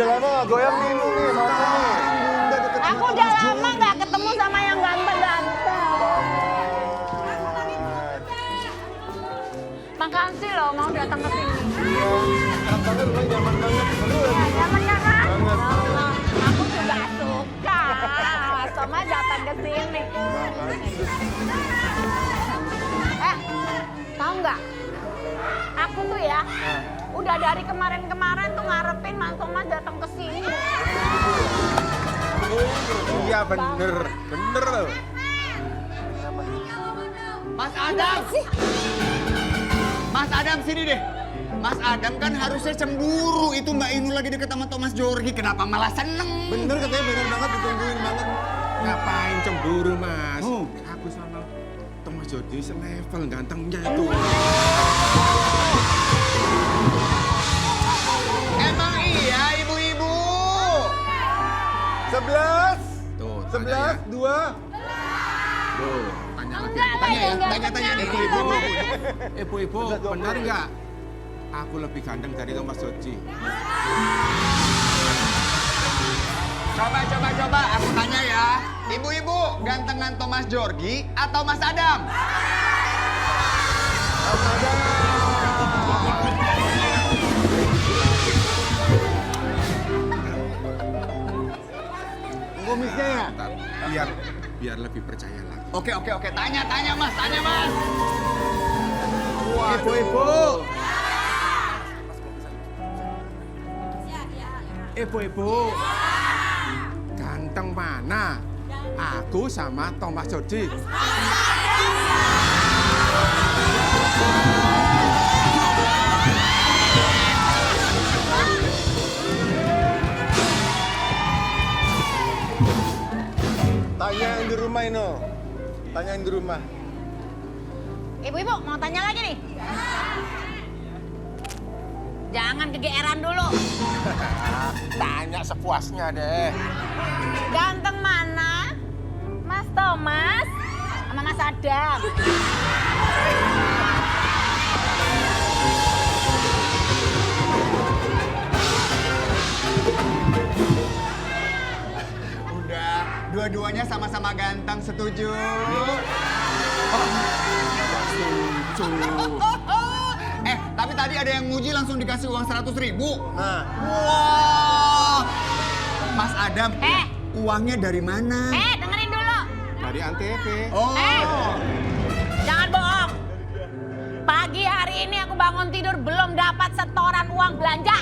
udah lama gak goyang nih Inu nih, mana nih? Aku udah lama gak ketemu sama yang ganteng-ganteng. Makasih loh mau datang ke sini. Iya, enak banget rumahnya, nyaman banget. Nyaman kan? Banget. Aku juga suka. Sama datang ke sini. Tahu nggak? Aku tuh ya, udah dari kemarin-kemarin tuh ngarepin Mas Thomas datang ke sini. Iya bener loh. Mas Adam! Mas Adam sini deh. Mas Adam kan harusnya cemburu. Itu Mbak Inu lagi deket sama Thomas Jorgi. Kenapa malah seneng? Bener katanya bener banget, ditungguin banget. Ngapain cemburu, Mas? Aku sama Thomas Jorgi selevel gantengnya itu. Emang iya ibu-ibu? 11, Tuh, 11, 2. Tuh, tanya lagi. Tanya deh. Ibu-ibu, benar nggak? Aku lebih ganteng dari Thomas Jorgi. Coba. Aku tanya ya. Ibu-ibu, gantengan Thomas Jorgi atau Mas Adam? Kumisnya ya? Biar lebih percaya lagi. Oke. Tanya Mas. Ibu-ibu, ganteng mana? Aku sama Thomas Jorgi. Tanya yang di rumah Ino. Tanya yang di rumah. Ibu-ibu mau tanya lagi nih. Jangan kegeeran dulu. Tanya sepuasnya deh. Ganteng mana? Mas Thomas sama Mas Adam. Udah, dua-duanya sama-sama ganteng, setuju? Tapi tadi ada yang muji langsung dikasih uang 100.000. Nah, Wah, Mas Adam, uangnya dari mana? Dengerin dulu. Dari Antv. Oh, Jangan bohong. Pagi hari ini aku bangun tidur belum dapat setoran uang belanja.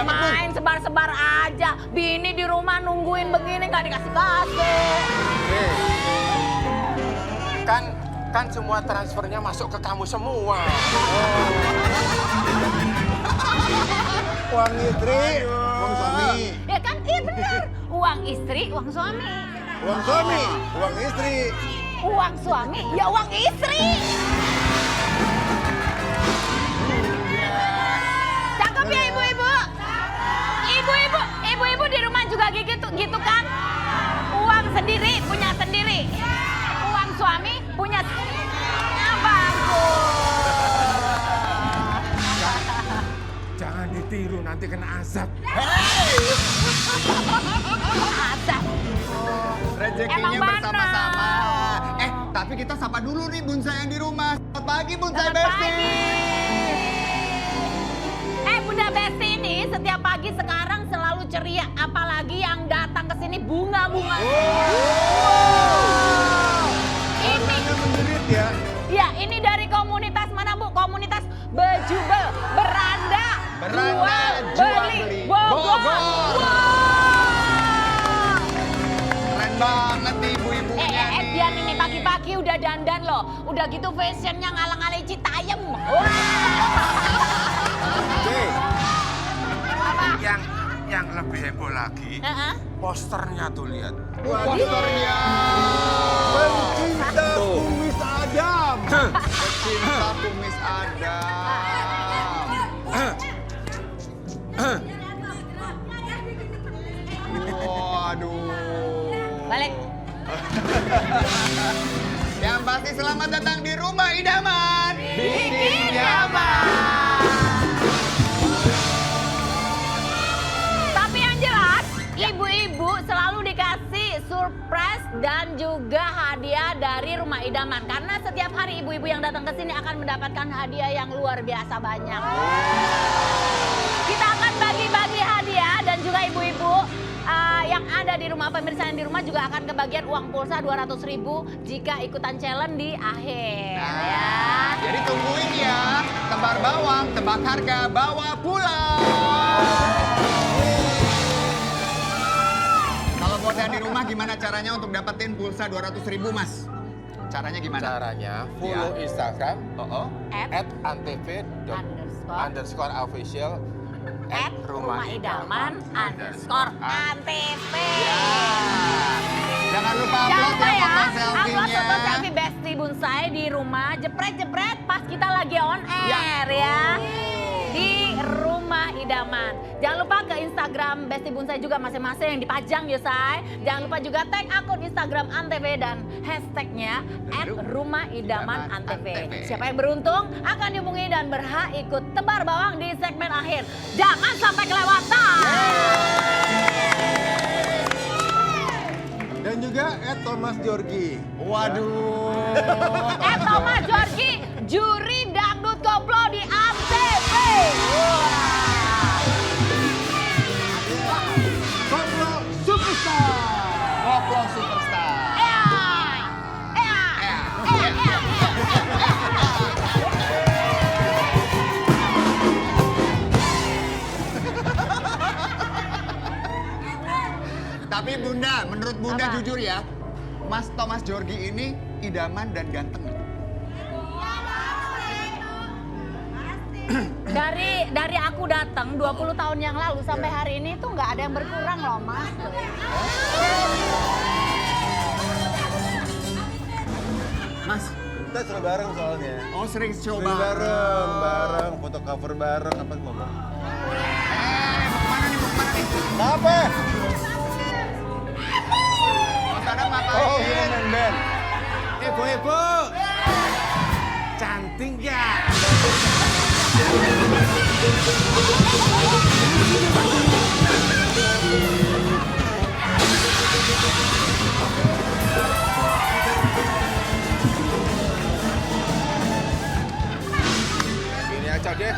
Main sebar-sebar aja. Bini di rumah nungguin begini nggak dikasih-kasih. Kan semua transfernya masuk ke kamu semua. uang istri, uang suami. Ya kan? Iya benar. Uang istri, uang suami. Uang suami, uang istri. Uang suami, ya uang istri. Cakep ya ibu-ibu? Ibu-ibu di rumah juga gitu kan? Uang sendiri, punya sendiri. Uang suami, punya sendiri. Jangan ditiru, nanti kena azab. Azab. rezekinya Emang bersama-sama. Tapi kita sapa dulu nih Bun saya yang di rumah. Selamat pagi Bun saya Besti. Bunda Besti ini setiap pagi sekarang selalu ceria. Apalagi yang datang ke sini bunga-bunga. Ini Menjerit ya. ya, ini dari komunitas mana Bu? Komunitas Bejubel, Beranda, Jual Beli, Bogor. Wow. Keren banget nih ibu-ibunya nih. Dian ini pagi-pagi udah dandan loh. Udah gitu fashionnya ngalang-ngalai Citayam. Yang lebih heboh lagi, posternya tuh lihat. Posternya. Pencinta kumis Adam. Pecinta kumis Adam. Waduh. Balik. Yang pasti selamat datang di rumah idaman. Bikin nyaman. surprise dan juga hadiah dari Rumah Idaman. Karena setiap hari ibu-ibu yang datang ke sini akan mendapatkan hadiah yang luar biasa banyak. Kita akan bagi-bagi hadiah dan juga ibu-ibu yang ada di rumah, pemirsa yang di rumah juga akan kebagian uang pulsa 200.000 jika ikutan challenge di akhir. Ya. Jadi tungguin ya, tebar bawang, tebak harga, bawa pulang. Kalau buat yang di rumah gimana caranya untuk dapetin pulsa 200.000 Mas? Caranya gimana? Caranya follow Ya. Instagram @antv_official @rumaidaman_antv. Jangan lupa Jangan upload lupa ya ya, foto upload selfie-nya. foto selfie Besti Bonsai di rumah, jepret-jepret pas kita lagi on air ya. Di Rumah Idaman. Jangan lupa ke Instagram Besti Bonsai juga masing-masing yang dipajang ya say. Jangan lupa juga tag akun Instagram Antv dan hashtagnya @rumaidamanantv. Siapa yang beruntung akan dihubungi dan berhak ikut tebar bawang di segmen akhir. Jangan sampai kelewatan. Dan juga Thomas Jorgi. Waduh. Thomas Jorgi, juri dangdut koplo di Antv. Koplo Superstar. Koplo Superstar. Tapi Bunda, menurut Bunda Apa? jujur ya, Mas Thomas Jorgi ini idaman dan ganteng. Dari aku datang 20 tahun yang lalu sampai hari ini tuh nggak ada yang berkurang loh Mas. Mas, Kita sering bareng soalnya. oh sering show Sering bareng, bareng. foto cover bareng, apa ngomong. Mau kemana nih, mau kemana nih? Apa? Mau sana ngapain? Oh, iya main band. Ibu, cantik ya. Gini aja deh,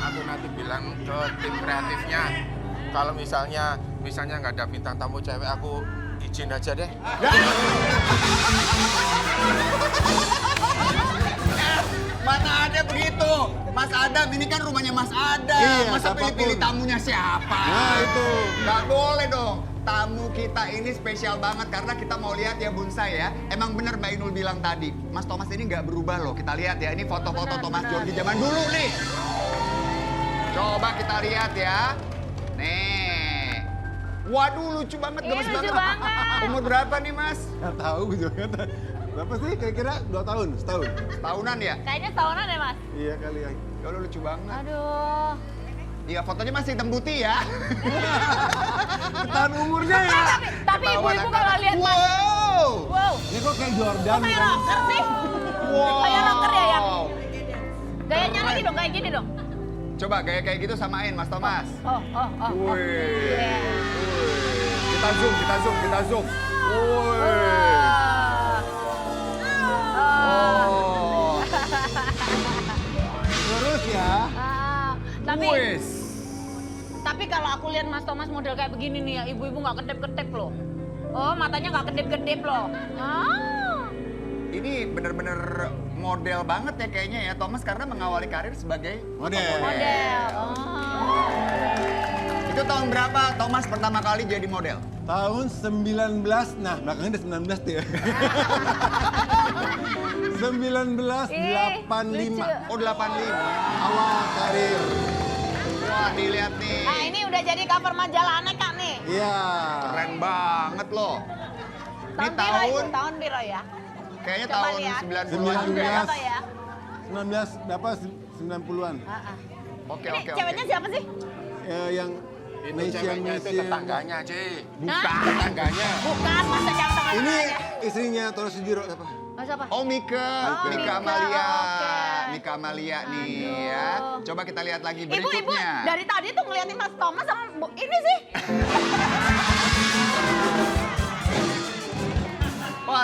aku nanti bilang ke tim kreatifnya. Kalau misalnya nggak ada bintang tamu cewek, aku izin aja deh. Mana ada begitu? Mas Adam, ini kan rumahnya Mas Adam. Iya, Masa siapapun. pilih-pilih tamunya siapa? Nah, itu. Nggak boleh dong. Tamu kita ini spesial banget karena kita mau lihat ya Bonsai ya. Emang bener Mbak Inul bilang tadi, Mas Thomas ini nggak berubah loh. Kita lihat ya, ini foto-foto Bener, Thomas bener. Jorgi zaman dulu nih. Coba kita lihat ya. Nih. Waduh, lucu banget, Iya, gemes lucu banget. banget. Umur berapa nih Mas? Nggak tahu gue juga nggak tahu. Berapa sih kira-kira 2 tahun? Setahun? Tahunan ya? Kayaknya tahunan ya Mas. Iya kali ya. Ya lu lucu banget. Aduh. Iya, fotonya masih hitam putih ya. Ketahuan umurnya ya. Tapi ibu-ibu Ketahuan kalau angkatan. lihat Mas. Wow. Wow. Ini kok kayak Jordan Kok kayak kan? rocker sih? Wow. Kayak rocker ya yang gayanya lagi dong, kayak gini dong. Coba gaya kayak gitu samain Mas Thomas. Oh. Wih. Iya. Kita zoom, kita zoom, kita zoom. Wih. Oh. Terus ya. Tapi Wis. tapi kalau aku lihat Mas Thomas model kayak begini nih ya, ibu-ibu nggak kedip-kedip loh. Oh, matanya nggak kedip-kedip loh. Ini bener-bener model banget ya kayaknya ya Thomas karena mengawali karir sebagai Model. Model. Itu tahun berapa Thomas pertama kali jadi model? Tahun 19, nah belakangnya ada 19 tuh ya. 1985. Oh 85. Awal karir. Wah dilihat nih. Nah, ini udah jadi cover majalah Aneka nih. Iya. Keren banget loh. Ini Tahun piro itu? tahun Tahun piro ya? kayaknya Coba tahun lihat. 90-an juga ya. 19. Berapa ya? 19 berapa 90-an. Oke Ini oke ceweknya oke. siapa sih? Yang Itu ceweknya itu tetangganya, Ci. Hah? Tetangganya. Bukan, masa yang tangan ini tangannya. istrinya Toro Sujiro apa? Mas apa? Oh Mika, Oh, Mika Mika, Amalia, oke. Mika Amalia nih Aduh. ya. Coba kita lihat lagi Ibu, berikutnya. dari tadi tuh ngeliatin Mas Thomas sama ini sih.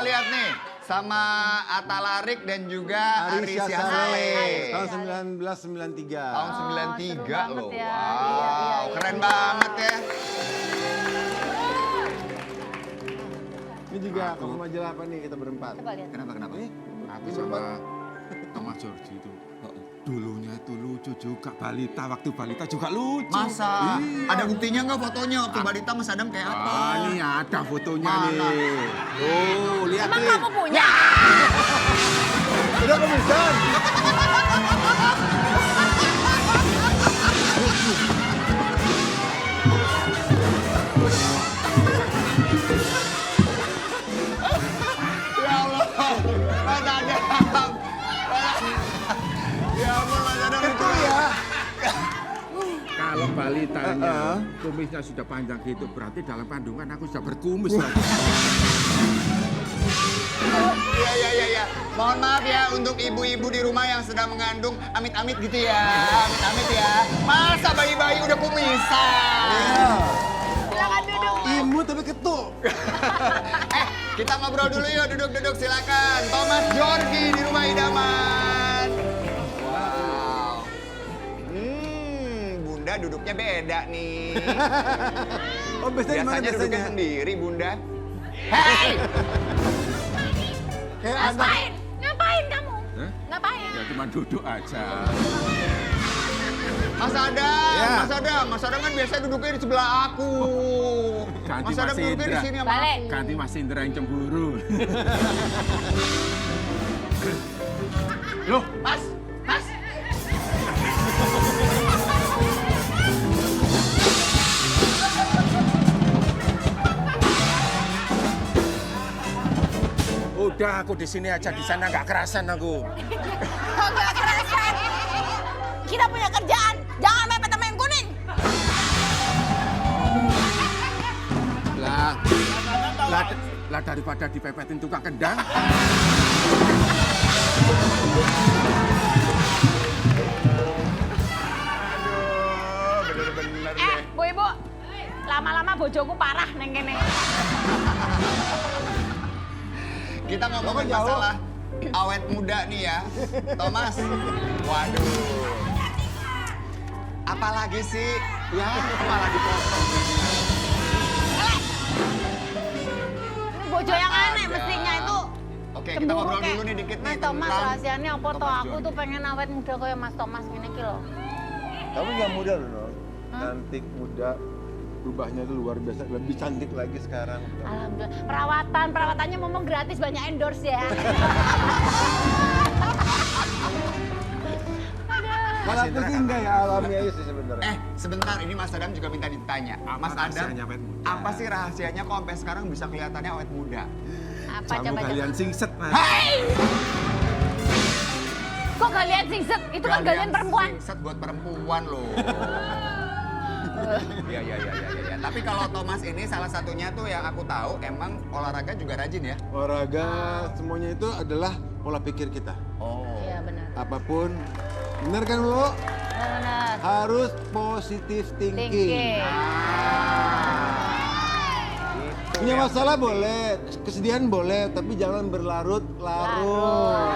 lihat nih sama Atta Larik dan juga Arisya Arisya Saleh. Saleh. Tahun 1993. Tahun Oh, 93 seru loh. banget ya. Wow, Iya, iya. keren banget ya. Ini juga cover majalah apa nih kita berempat? Coba lihat. Kenapa? Nih, Aku sama Georgie itu dulunya itu lucu juga. Balita, waktu balita juga lucu. Masa? Iya. Ada buktinya nggak fotonya waktu balita Mas Adam kayak apa? Ah, ini ada fotonya Mana? nih. Tuh, lihat Emang nih. kamu punya? udah kebisan. Ya Allah, Mas Adam. Ya ampun Mas Adam. Itu ya. Kalau balitanya kumisnya sudah panjang gitu, berarti dalam kandungan aku sudah berkumis lagi. Iya. Mohon maaf ya untuk ibu-ibu di rumah yang sedang mengandung, amit-amit gitu ya. Amit-amit ya. Masa bayi-bayi udah kumisan? Silakan duduk. Imut tapi ketuk. Kita ngobrol dulu yuk, duduk-duduk silakan. Thomas Georgie di rumah idaman. Wow. Bunda duduknya beda nih. Oh, biasanya mana Biasanya duduknya biasanya? sendiri, Bunda. Hei! Kayak anak. Ngapain? Ngapain kamu? Hah? Ngapain? Ya cuma duduk aja. Mas Adam, Ya. Mas Adam kan biasa duduknya di sebelah aku. Ganti Mas Adam Mas duduknya di Indra. sini sama Balik. aku. Ganti Mas Indra yang cemburu. Loh, Mas. Udah, aku di sini aja, di sana nggak kerasan aku. Kok gak kerasan? Kita punya kerjaan. Jangan mepet sama yang kuning. Lah daripada dipepetin tukang kendang. Aduh, bener-bener deh. Bu Ibu, lama-lama bojoku parah neng kene. Kita ngomongin Jauh. masalah awet muda nih ya. Thomas, waduh. Apalagi sih? Ya, malah dipotong. Ini bojo yang aneh mestinya itu. Oke, kita Cemburu ngobrol kek. dulu nih dikit nih Mas Thomas tentang rahasianya apa toh? Thomas Aku Georgie. tuh pengen awet muda kayak Mas Thomas ngene iki lho. Kamu nggak muda loh, non. Cantik, muda. Berubahnya tuh luar biasa. Lebih cantik lagi sekarang. Alhamdulillah. Perawatannya ngomong gratis banyak endorse ya. Kalau aku sih enggak ya, alami aja sih sebenarnya. Sebentar, ini Mas Adam juga minta ditanya. Apa Mas Adam, rahasianya awet muda? apa sih rahasianya kok sampai sekarang bisa kelihatannya awet muda? Apa Jamu coba? kalian singset, Mas. Kok kalian singset? Itu kan kalian perempuan. Set buat perempuan loh. Iya. Tapi kalau Thomas ini salah satunya tuh yang aku tahu emang olahraga juga rajin ya. Olahraga semuanya itu adalah pola pikir kita. Oh. Iya benar. Apapun, bener kan lo? Benar. Harus positif thinking. Thinking. Punya masalah boleh, kesedihan boleh, tapi jangan berlarut-larut.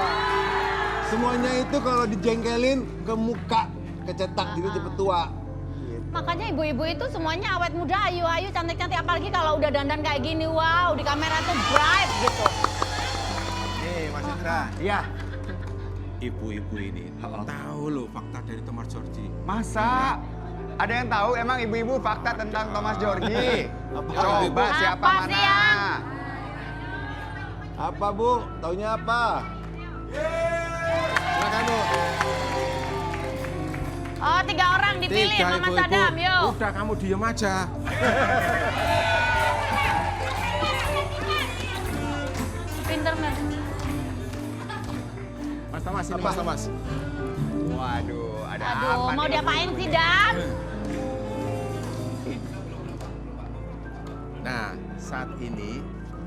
Semuanya itu kalau dijengkelin ke muka, kecetak, jadi cepet tua. Gitu. Makanya ibu-ibu itu semuanya awet muda, ayu-ayu, cantik-cantik. Apalagi kalau udah dandan kayak gini, wow, di kamera tuh bright gitu. Nih, Mas Indra. Iya. Ibu-ibu ini tahu loh fakta dari Thomas Georgie. Masa? Ada yang tahu emang ibu-ibu fakta tentang Thomas Georgie? Apa? Coba siapa Apa mana? sih yang? Apa Bu? Taunya apa? Silakan Bu. Oh, 3 orang dipilih sama Mas Adam, yuk. Udah kamu diem aja. Pinter, Mas. Mas Thomas ini, Mas Thomas. Waduh, ada Aduh, apa mau nih? diapain sih, Dam? Nah, saat ini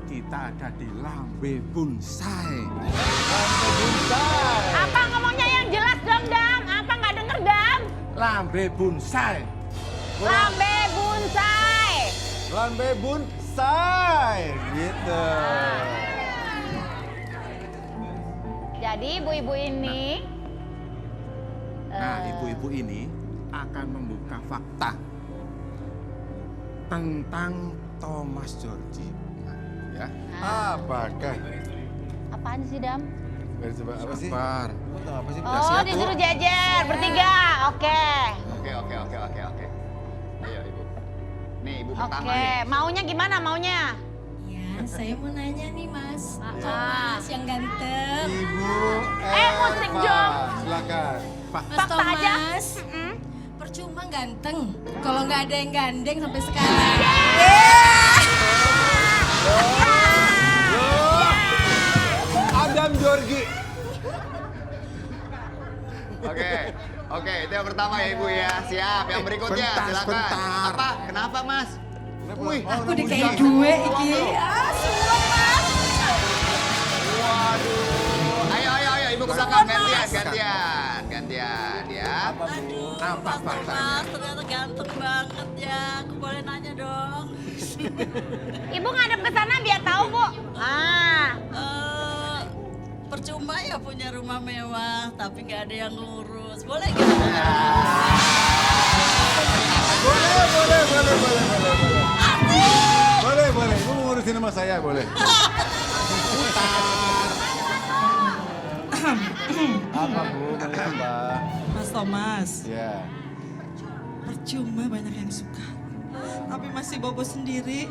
kita ada di Lambe Bonsai. Apa ngomongnya yang jelas dong, Dam? Apa nggak denger, Dam? Lambe Bonsai. Lambe Bonsai. Lambe Bonsai. Gitu. Jadi ibu-ibu ini... Nah, ibu-ibu ini akan membuka fakta tentang Thomas Djorghi. Ya. Apakah? Apaan sih, Dam? Coba apa sih? Sabar. Apa sih? Oh, disuruh jejer, bertiga. Oke. Oke. Ayo Ibu. Nih Ibu pertama Oke, nih. maunya gimana maunya? Ya, saya mau nanya nih Mas. Ah. Mas yang ganteng. Ibu musik Eva. dong. Silakan. Mas Fakta aja. Thomas, percuma ganteng. Kalau nggak ada yang gandeng sampai sekarang. Adam Djorghi. Oke, itu yang pertama ya Ibu ya. Siap, yang berikutnya silakan. Sebentar. Apa? Kenapa Mas? Wih, Aku udah kayak gue iki. Semua Mas. waduh. Ayo Ibu ke belakang gantian ya. Apa faktanya? Mas, ternyata ganteng banget ya. Aku boleh nanya dong. Ibu ngadep ke sana biar tahu, Bu. Percuma ya punya rumah mewah, tapi nggak ada yang ngurus. Boleh nggak? Boleh. Ibu mau ngurusin sama saya, boleh. Apa Bu? Mau apa? Mas Thomas, Ya. percuma banyak yang suka. Tapi masih bobo sendiri.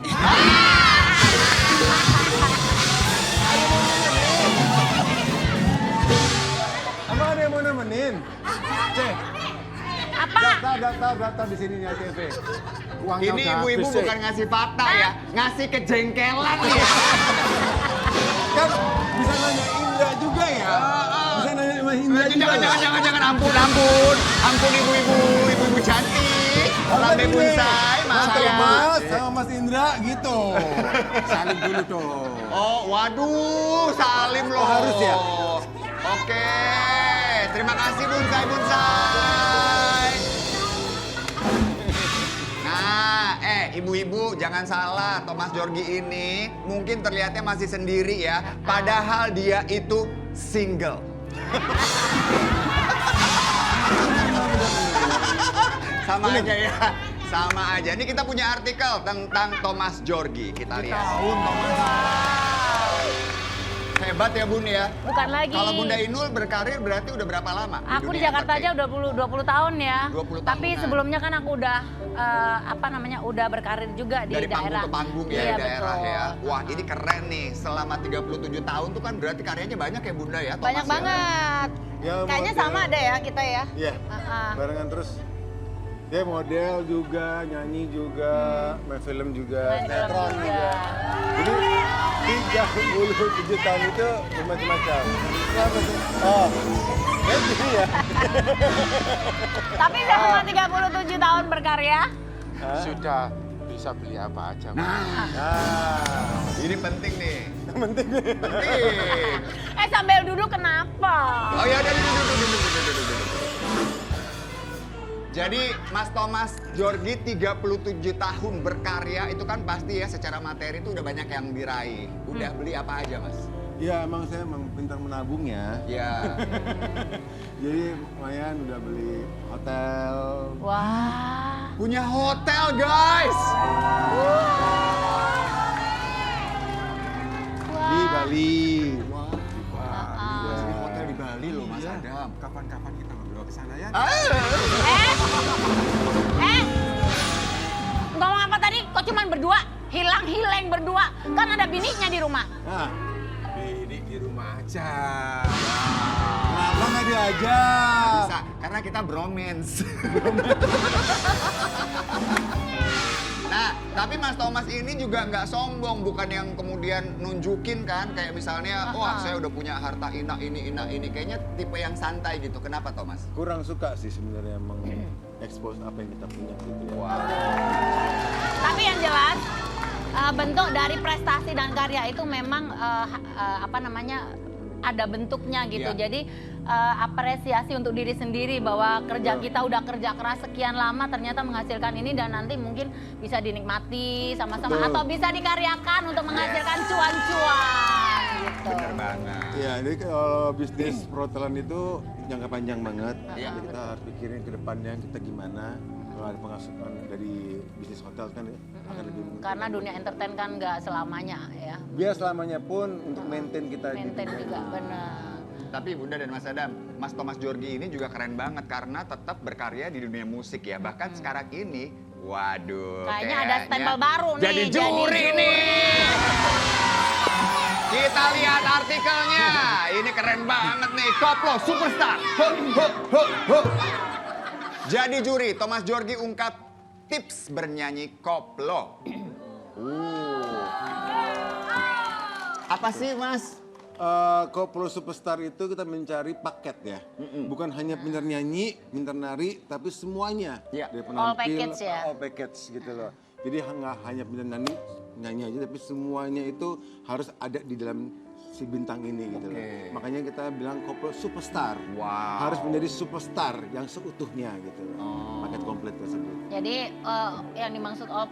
Emang ada yang mau nemenin? Cek. Apa? Daftar di sini nih TV. Uangnya Ini udah ibu-ibu habis, bukan ngasih fakta ya, ngasih kejengkelan ya. Kan bisa nanya Indra juga ya? Bisa nanya sama Indra juga. Jangan, ampun ibu-ibu cantik, lambe bonsai, maaf Sama ya. Mas, sama Mas Indra gitu. Salim dulu dong. Oh, waduh, salim loh. Oh, harus ya? Oke, terima kasih bonsai. Nah, ibu-ibu jangan salah, Thomas Djorghi ini mungkin terlihatnya masih sendiri ya, padahal dia itu single. Sama aja ya, sama aja. Ini kita punya artikel tentang Thomas Djorghi, kita lihat. Hebat ya Bun ya. Bukan lagi. Kalau Bunda Inul berkarir berarti udah berapa lama? Aku di dunia Jakarta aja entertain? udah 20 tahun ya. 20 Tapi tahunan. sebelumnya kan aku udah udah berkarir juga di Dari daerah. panggung ke panggung ya, Iya, di daerah betul. ya. Wah, ini keren nih. Selama 37 tahun tuh kan berarti karyanya banyak ya Bunda ya, Thomas Banyak ya? banget. Ya, Kayaknya model. sama ada ya kita ya. Iya, Ah. barengan terus. Dia model juga, nyanyi juga, main film juga, Main film sinetron juga. juga. Jadi 37 tahun itu bermacam-macam. Kenapa tuh? Oh, gitu ya. Tapi selama 37 tahun berkarya, Sudah bisa beli apa aja. Mas. Nah, Ini penting nih. penting. Penting. sambil duduk kenapa? Oh ya, udah duduk. Jadi Mas Thomas Djorghi 37 tahun berkarya itu kan pasti ya secara materi itu udah banyak yang diraih. Udah beli apa aja Mas? Ya emang saya emang pintar menabung ya. Ya. Jadi lumayan udah beli hotel. Wah. Punya hotel guys. Di Bali. Wah, di Bali. Ini hotel di Bali loh Mas Adam. Kapan-kapan kita ngobrol ke sana ya. Ngomong apa tadi? Kok cuman berdua? Hilang berdua. Kan ada bininya di rumah. Nah, Ini di rumah aja. kenapa nggak diajak? Bisa, karena kita bromance. Nah, tapi Mas Thomas ini juga nggak sombong, bukan yang kemudian nunjukin kan, kayak misalnya, wah saya udah punya harta ini. Kayaknya tipe yang santai gitu. Kenapa Thomas? Kurang suka sih sebenarnya mengekspos apa yang kita punya gitu ya. Tapi yang jelas bentuk dari prestasi dan karya itu memang ada bentuknya gitu. Iya. Jadi apresiasi untuk diri sendiri bahwa kerja kita udah kerja keras sekian lama ternyata menghasilkan ini dan nanti mungkin bisa dinikmati sama-sama Betul. atau bisa dikaryakan untuk menghasilkan cuan-cuan. gitu. Bener banget. Iya, jadi kalau bisnis perhotelan itu jangka panjang banget. Iya. Jadi kita harus pikirin ke depannya kita gimana. Kalau ada penghasilan dari bisnis hotel kan akan lebih menguntungkan. Karena dunia entertain kan nggak selamanya ya. Biar selamanya pun untuk maintain kita di Maintain dunia juga ini. benar. Tapi Bunda dan Mas Adam, Mas Thomas Djorghi ini juga keren banget karena tetap berkarya di dunia musik ya. Bahkan sekarang ini, waduh. Kayaknya ada stempel baru nih. Jadi juri nih. Kita lihat artikelnya. Ini keren banget nih. Koplo Superstar. Ho. Jadi juri, Thomas Djorghi ungkap tips bernyanyi koplo. Apa sih Mas? Koplo Superstar itu kita mencari paket ya. Bukan hanya pintar nyanyi, pintar nari, tapi semuanya. Iya. Dari All package ya? All package gitu loh. Jadi nggak hanya pintar nyanyi aja, tapi semuanya itu harus ada di dalam si bintang ini gitu loh. Makanya kita bilang Koplo Superstar. Wow. Harus menjadi superstar yang seutuhnya gitu loh. Paket komplit tersebut. Jadi yang dimaksud all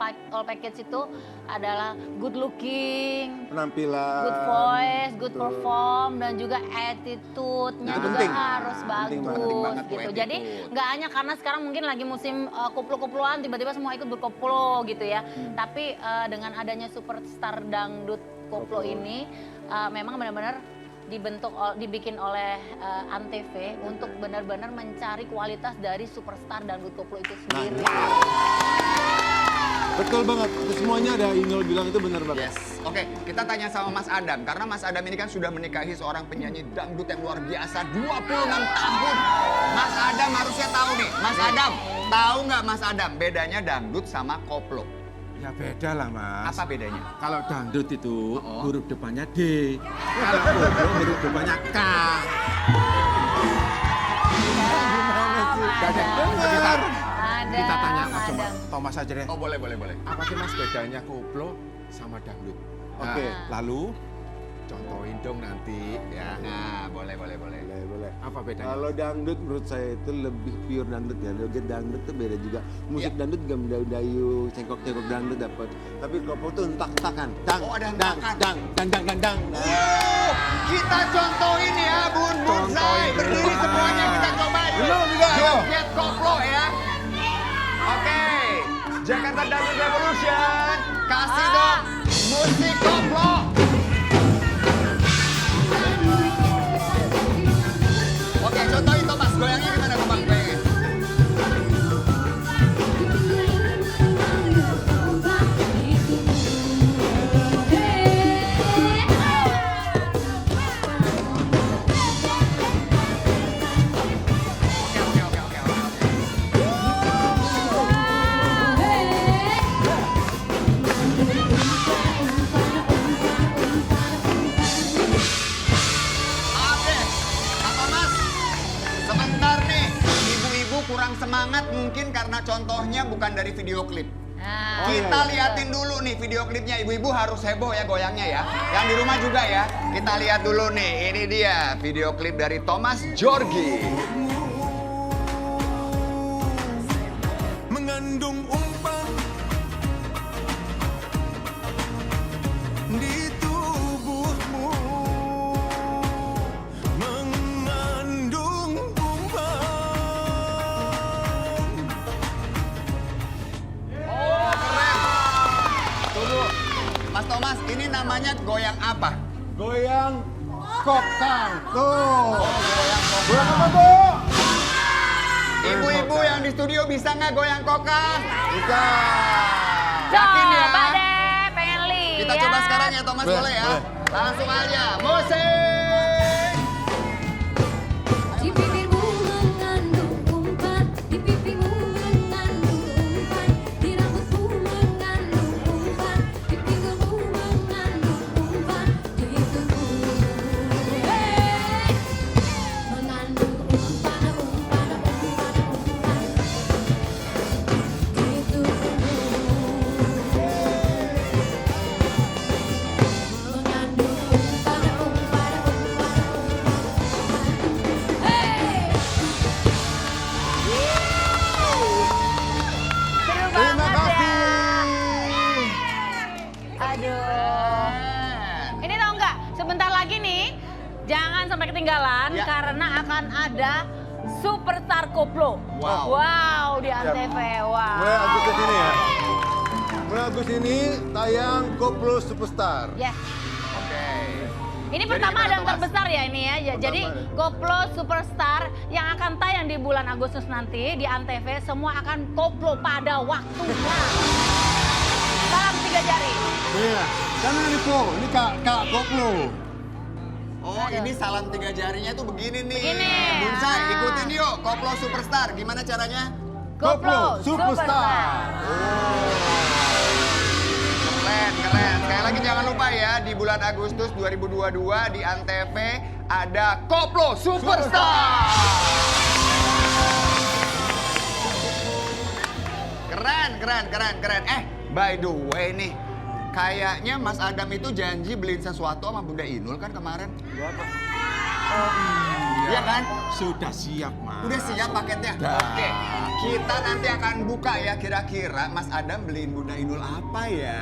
package itu adalah good looking, Penampilan. good voice, good betul. perform, dan juga attitude-nya Itu juga penting. harus Penting bagus banget tuh gitu. attitude. Jadi nggak hanya karena sekarang mungkin lagi musim koplo-koploan, tiba-tiba semua ikut berkoplo gitu ya. Tapi dengan adanya superstar dangdut koplo ini memang benar-benar dibikin oleh Antv untuk benar-benar mencari kualitas dari superstar dangdut koplo itu sendiri. Betul banget. Itu semuanya ada Inul bilang itu benar banget. Yes. Oke, kita tanya sama Mas Adam. Karena Mas Adam ini kan sudah menikahi seorang penyanyi dangdut yang luar biasa 26 tahun. Mas Adam harusnya tahu nih. Mas Adam, tahu nggak Mas Adam bedanya dangdut sama koplo? Ya beda lah Mas. Apa bedanya? Kalau dangdut itu huruf depannya D, kalau koplo huruf depannya K. Kita tanya aja Mas Thomas aja deh. Oh boleh. Apa sih Mas bedanya koplo sama dangdut? Oke. Lalu contohin dong nanti ya. Nah, boleh. Boleh. Apa bedanya? Kalau dangdut menurut saya itu lebih pure dangdut ya. Joget dangdut itu beda juga. Musik dangdut juga mendayu-dayu, cengkok-cengkok dangdut dapat. Tapi koplo itu entak-entakan. Dang, Oh, ada dang, hentakan. dang. Oh, kita contohin ya Bun Bunsai. Berdiri semuanya kita cobain. Belum juga, ayo. Joget koplo ya. Oke, Jakarta Dangdut Revolution. Kasih dong musik koplo. Oke, contohin Thomas, goyangnya gimana Thomas? Goyangnya. Oke, Pak Thomas, sebentar nih, ibu-ibu kurang semangat mungkin karena contohnya bukan dari video klip. Nah, Kita liatin dulu nih video klipnya, ibu-ibu harus heboh ya goyangnya ya. Yang di rumah juga ya, kita lihat dulu nih, ini dia video klip dari Thomas Djorghi. Mengandung umpan di tubuhmu, mengandung umpan. Oh keren. Tunggu, Mas Thomas ini namanya goyang apa? Goyang kokang. Tuh. Goyang Goyang apa, Bu? Ibu-ibu yang di studio bisa nggak goyang kokang? Bisa. Yakin ya? coba deh, pengen lihat. Kita coba sekarang ya Thomas, boleh ya? boleh. Langsung aja, musik! Di bibirmu mengandung umpan, di pipimu mengandung umpan, di rambutmu mengandung umpan, di pinggulmu mengandung umpan, di tubuhmu mengandung umpan, di tubuhmu mengandung umpan, karena akan ada Superstar Koplo. Wow. Wow, di Antv. Wow. Mulai Agustus ini ya. Mulai Agustus ini tayang Koplo Superstar. Yes. Oke. Ini Jadi pertama gimana dan tuh, Mas? terbesar ya ini ya. Jadi Pertama. Koplo Superstar yang akan tayang di bulan Agustus nanti di Antv semua akan koplo pada waktunya. Salam 3 jari. Iya, karena ini Kak Koplo. Oh, ini salam 3 jarinya tuh begini nih. Begini. Bunsai, Ah. ikutin yuk Koplo Superstar. Gimana caranya? Koplo Superstar. Keren, keren. Sekali lagi jangan lupa ya, di bulan Agustus 2022 di Antv ada Koplo Superstar. Keren, keren, keren, keren. By the way nih, kayaknya Mas Adam itu janji beliin sesuatu sama Bunda Inul kan kemarin? Iya kan? Sudah siap, Mas. Udah siap paketnya? Udah. Oke, kita nanti akan buka ya kira-kira Mas Adam beliin Bunda Inul apa ya?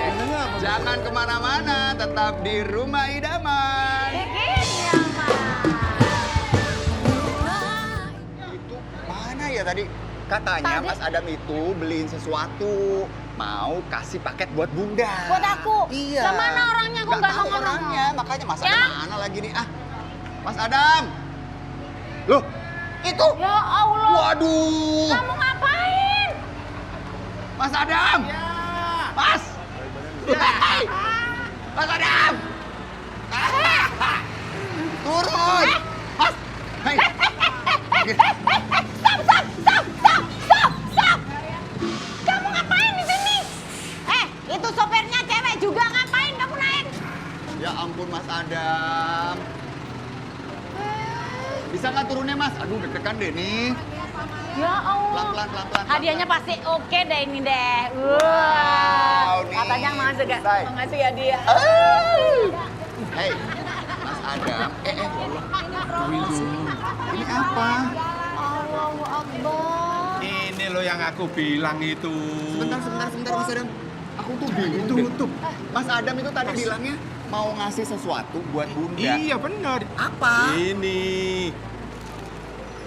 Bundanya apa? Jangan kemana-mana, tetap di Rumah Idaman. Bikinnya Itu mana ya tadi? Katanya Tadi? Mas Adam itu beliin sesuatu, mau kasih paket buat Bunda. Buat aku? Iya. Lah mana orangnya? Kok Nggak nggak tahu nongol-nongol? orangnya, makanya Mas Ya? Adam mana lagi nih? Mas Adam. Loh, itu. Ya Allah. Waduh. Kamu ngapain? Mas Adam! Mas! Hey! Mas Adam! Turun! Mas! Hei! Stop! Kamu ngapain di sini? Itu sopirnya cewek juga ngapain kamu naik? Ya ampun Mas Adam. Bisa nggak turunnya Mas? Aduh deg-degan deh nih. Ya Allah. Pelan-pelan. Hadiahnya pasti oke deh ini deh. Wow, nih. Katanya masuk gak? Say. Mau ngasih hadiah. Hei, Mas Adam. Ini apa? Allahu Akbar. Ini loh yang aku bilang itu. Sebentar Mas Adam. Aku tuh bingung. Tutup. Mas Adam itu tadi bilangnya mau ngasih sesuatu buat Bunda. Iya benar. Apa? Ini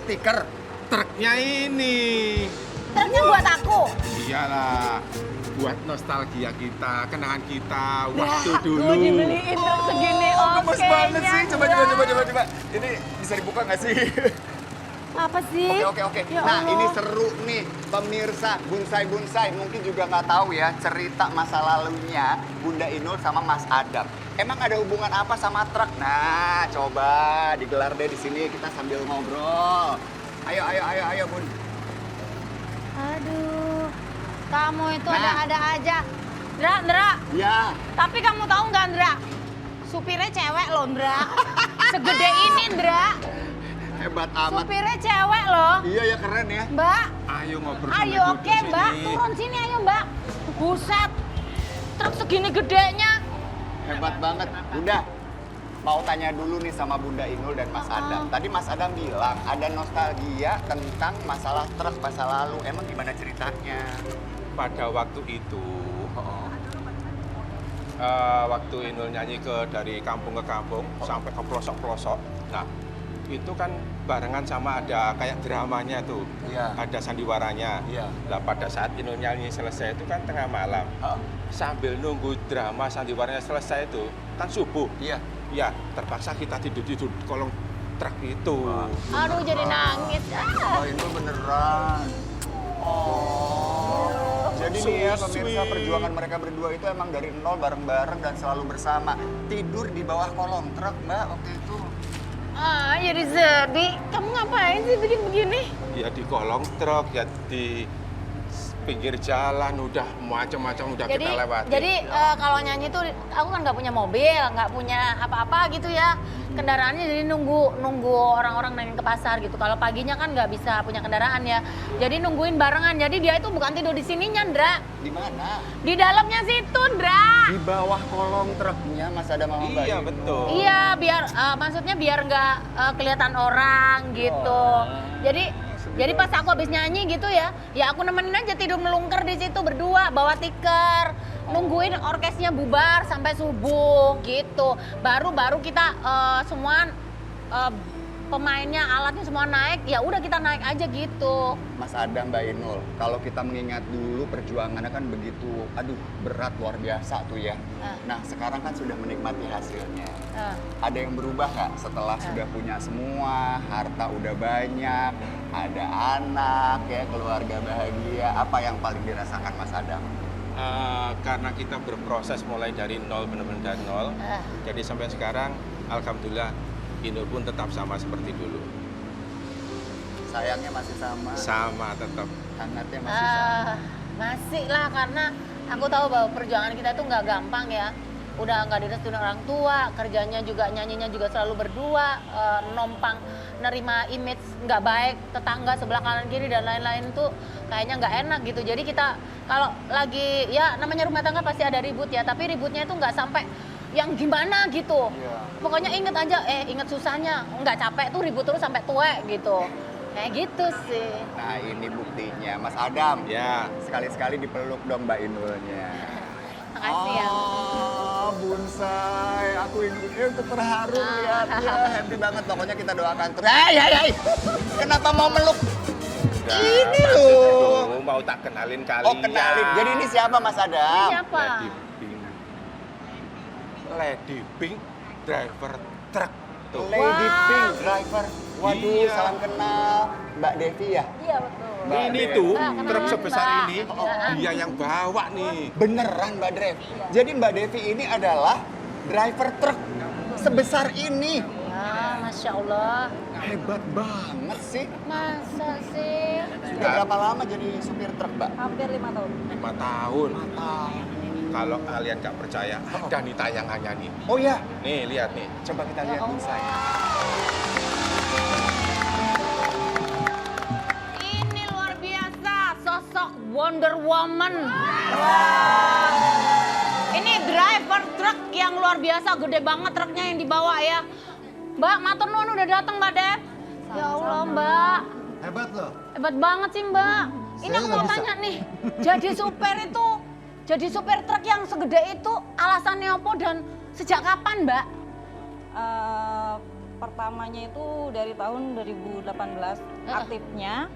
Stiker. truknya ini. Truknya buat aku. Iyalah, buat nostalgia kita, kenangan kita waktu Gue dulu. dibeliin truk segini oke. Gemes banget sih. Coba. Ini bisa dibuka nggak sih? Apa sih? Oke. Ya Nah, Allah. ini seru nih. Pemirsa Bunsai mungkin juga nggak tahu ya cerita masa lalunya Bunda Inul sama Mas Adam. Emang ada hubungan apa sama truk? Nah, coba digelar deh di sini kita sambil ngobrol. Ayo Bun. Aduh, kamu itu Nah. ada aja. Ndra, Ya, tapi kamu tahu nggak Ndra? Supirnya cewek loh Ndra. Segede ini Ndra. hebat amat. Supirnya cewek loh. Iya ya keren ya. Mbak, Ayo ngobrol sama ayo Dudu oke Mbak, sini. turun sini ayo Mbak. Buset, truk segini gedenya. Hebat banget. Bunda, mau tanya dulu nih sama Bunda Inul dan Mas Adam. Tadi Mas Adam bilang ada nostalgia tentang masalah truk masa lalu. Emang gimana ceritanya? Pada waktu itu, waktu Inul nyanyi dari kampung ke kampung sampai ke pelosok-pelosok. Nah, itu kan barengan sama ada kayak dramanya tuh. Iya. Ada sandiwaranya. Iya. Nah, pada saat Inul nyanyi selesai itu kan tengah malam. Sambil nunggu drama sandiwaranya selesai itu kan subuh. Iya. Ya, terpaksa kita tidur di kolong truk itu. Aduh jadi nangis. Oh, Inul beneran. Oh. Jadi nih ya So pemirsa sweet. perjuangan mereka berdua itu emang dari nol bareng-bareng dan selalu bersama. Tidur di bawah kolong truk Mbak waktu itu. Jadi sedih. Kamu ngapain sih bikin begini? Ya di kolong truk, ya di pinggir jalan, udah macam-macam udah kita lewati. Jadi kalau nyanyi tuh aku kan nggak punya mobil, nggak punya apa-apa gitu ya. Kendaraannya jadi nunggu orang-orang nengin ke pasar gitu. Kalau paginya kan nggak bisa punya kendaraan ya. Jadi nungguin barengan. Jadi dia itu bukan tidur di sininya, Ndra. Di mana? Di dalamnya situ, Ndra. Di bawah kolong truknya Mas Adam sama Mbak Iya, Inul. betul. Iya, biar maksudnya biar nggak kelihatan orang gitu. Jadi pas aku habis nyanyi gitu ya aku nemenin aja tidur melungker di situ berdua, bawa tikar. nungguin orkesnya bubar sampai subuh gitu. Baru kita semua pemainnya, alatnya semua naik, ya udah kita naik aja gitu. Mas Adam, Mbak Inul, kalau kita mengingat dulu perjuangannya kan begitu, berat luar biasa tuh ya. Nah sekarang kan sudah menikmati hasilnya. Ada yang berubah nggak setelah sudah punya semua, harta udah banyak, ada anak ya, keluarga bahagia, apa yang paling dirasakan Mas Adam? Karena kita berproses mulai dari nol, benar-benar dari nol. Jadi sampai sekarang, alhamdulillah, Inul pun tetap sama seperti dulu. Sayangnya masih sama? Sama tetap. Hangatnya masih sama? Masih lah, karena aku tahu bahwa perjuangan kita itu nggak gampang ya. Udah nggak direstuin orang tua, kerjanya juga, nyanyinya juga selalu berdua, nompang nerima image nggak baik, tetangga sebelah kanan kiri dan lain-lain tuh kayaknya nggak enak gitu. Jadi kita kalau lagi, ya namanya rumah tangga pasti ada ribut ya, tapi ributnya itu nggak sampai yang gimana gitu. Pokoknya inget aja, inget susahnya, nggak capek tuh ribut terus sampai tua gitu. Kayak gitu sih. Nah ini buktinya, Mas Adam. Ya. Sekali-sekali dipeluk dong Mbak Inulnya. Makasih ya. Bonsai, aku ini terharu lihatnya, happy banget. Pokoknya kita doakan terus. Hai. Kenapa mau meluk? Ini loh. Mau tak kenalin kalian. Oh kenalin. Jadi ini siapa Mas Adam? Siapa? Lady Pink, driver truk. Tuh. Lady Pink driver. Waduh, Iya. salam kenal. Mbak Devi ya? Iya betul. Ini tuh kenalan, truk sebesar Mbak. ini, dia yang bawa nih. Beneran Mbak Devi. Jadi Mbak Devi ini adalah driver truk sebesar ini. Ya, Masya Allah. Hebat banget sih. Masa sih? Sudah berapa lama jadi supir truk, Mbak? Hampir 5 tahun. 5 tahun. Mantap. Kalau kalian nggak percaya, ada nih tayangannya nih. Oh ya, Nih, lihat nih. coba kita lihat Bonsai. Ini luar biasa, sosok Wonder Woman. Ini driver truk yang luar biasa, gede banget truknya yang dibawa ya. Mbak, matur nuwun udah datang Mbak Dev. Ya Allah Mbak, Hebat loh. hebat banget sih Mbak. Ini Saya aku nggak mau bisa. tanya nih, jadi supir truk yang segede itu alasannya apa dan sejak kapan Mbak? Pertamanya itu dari tahun 2018 aktifnya.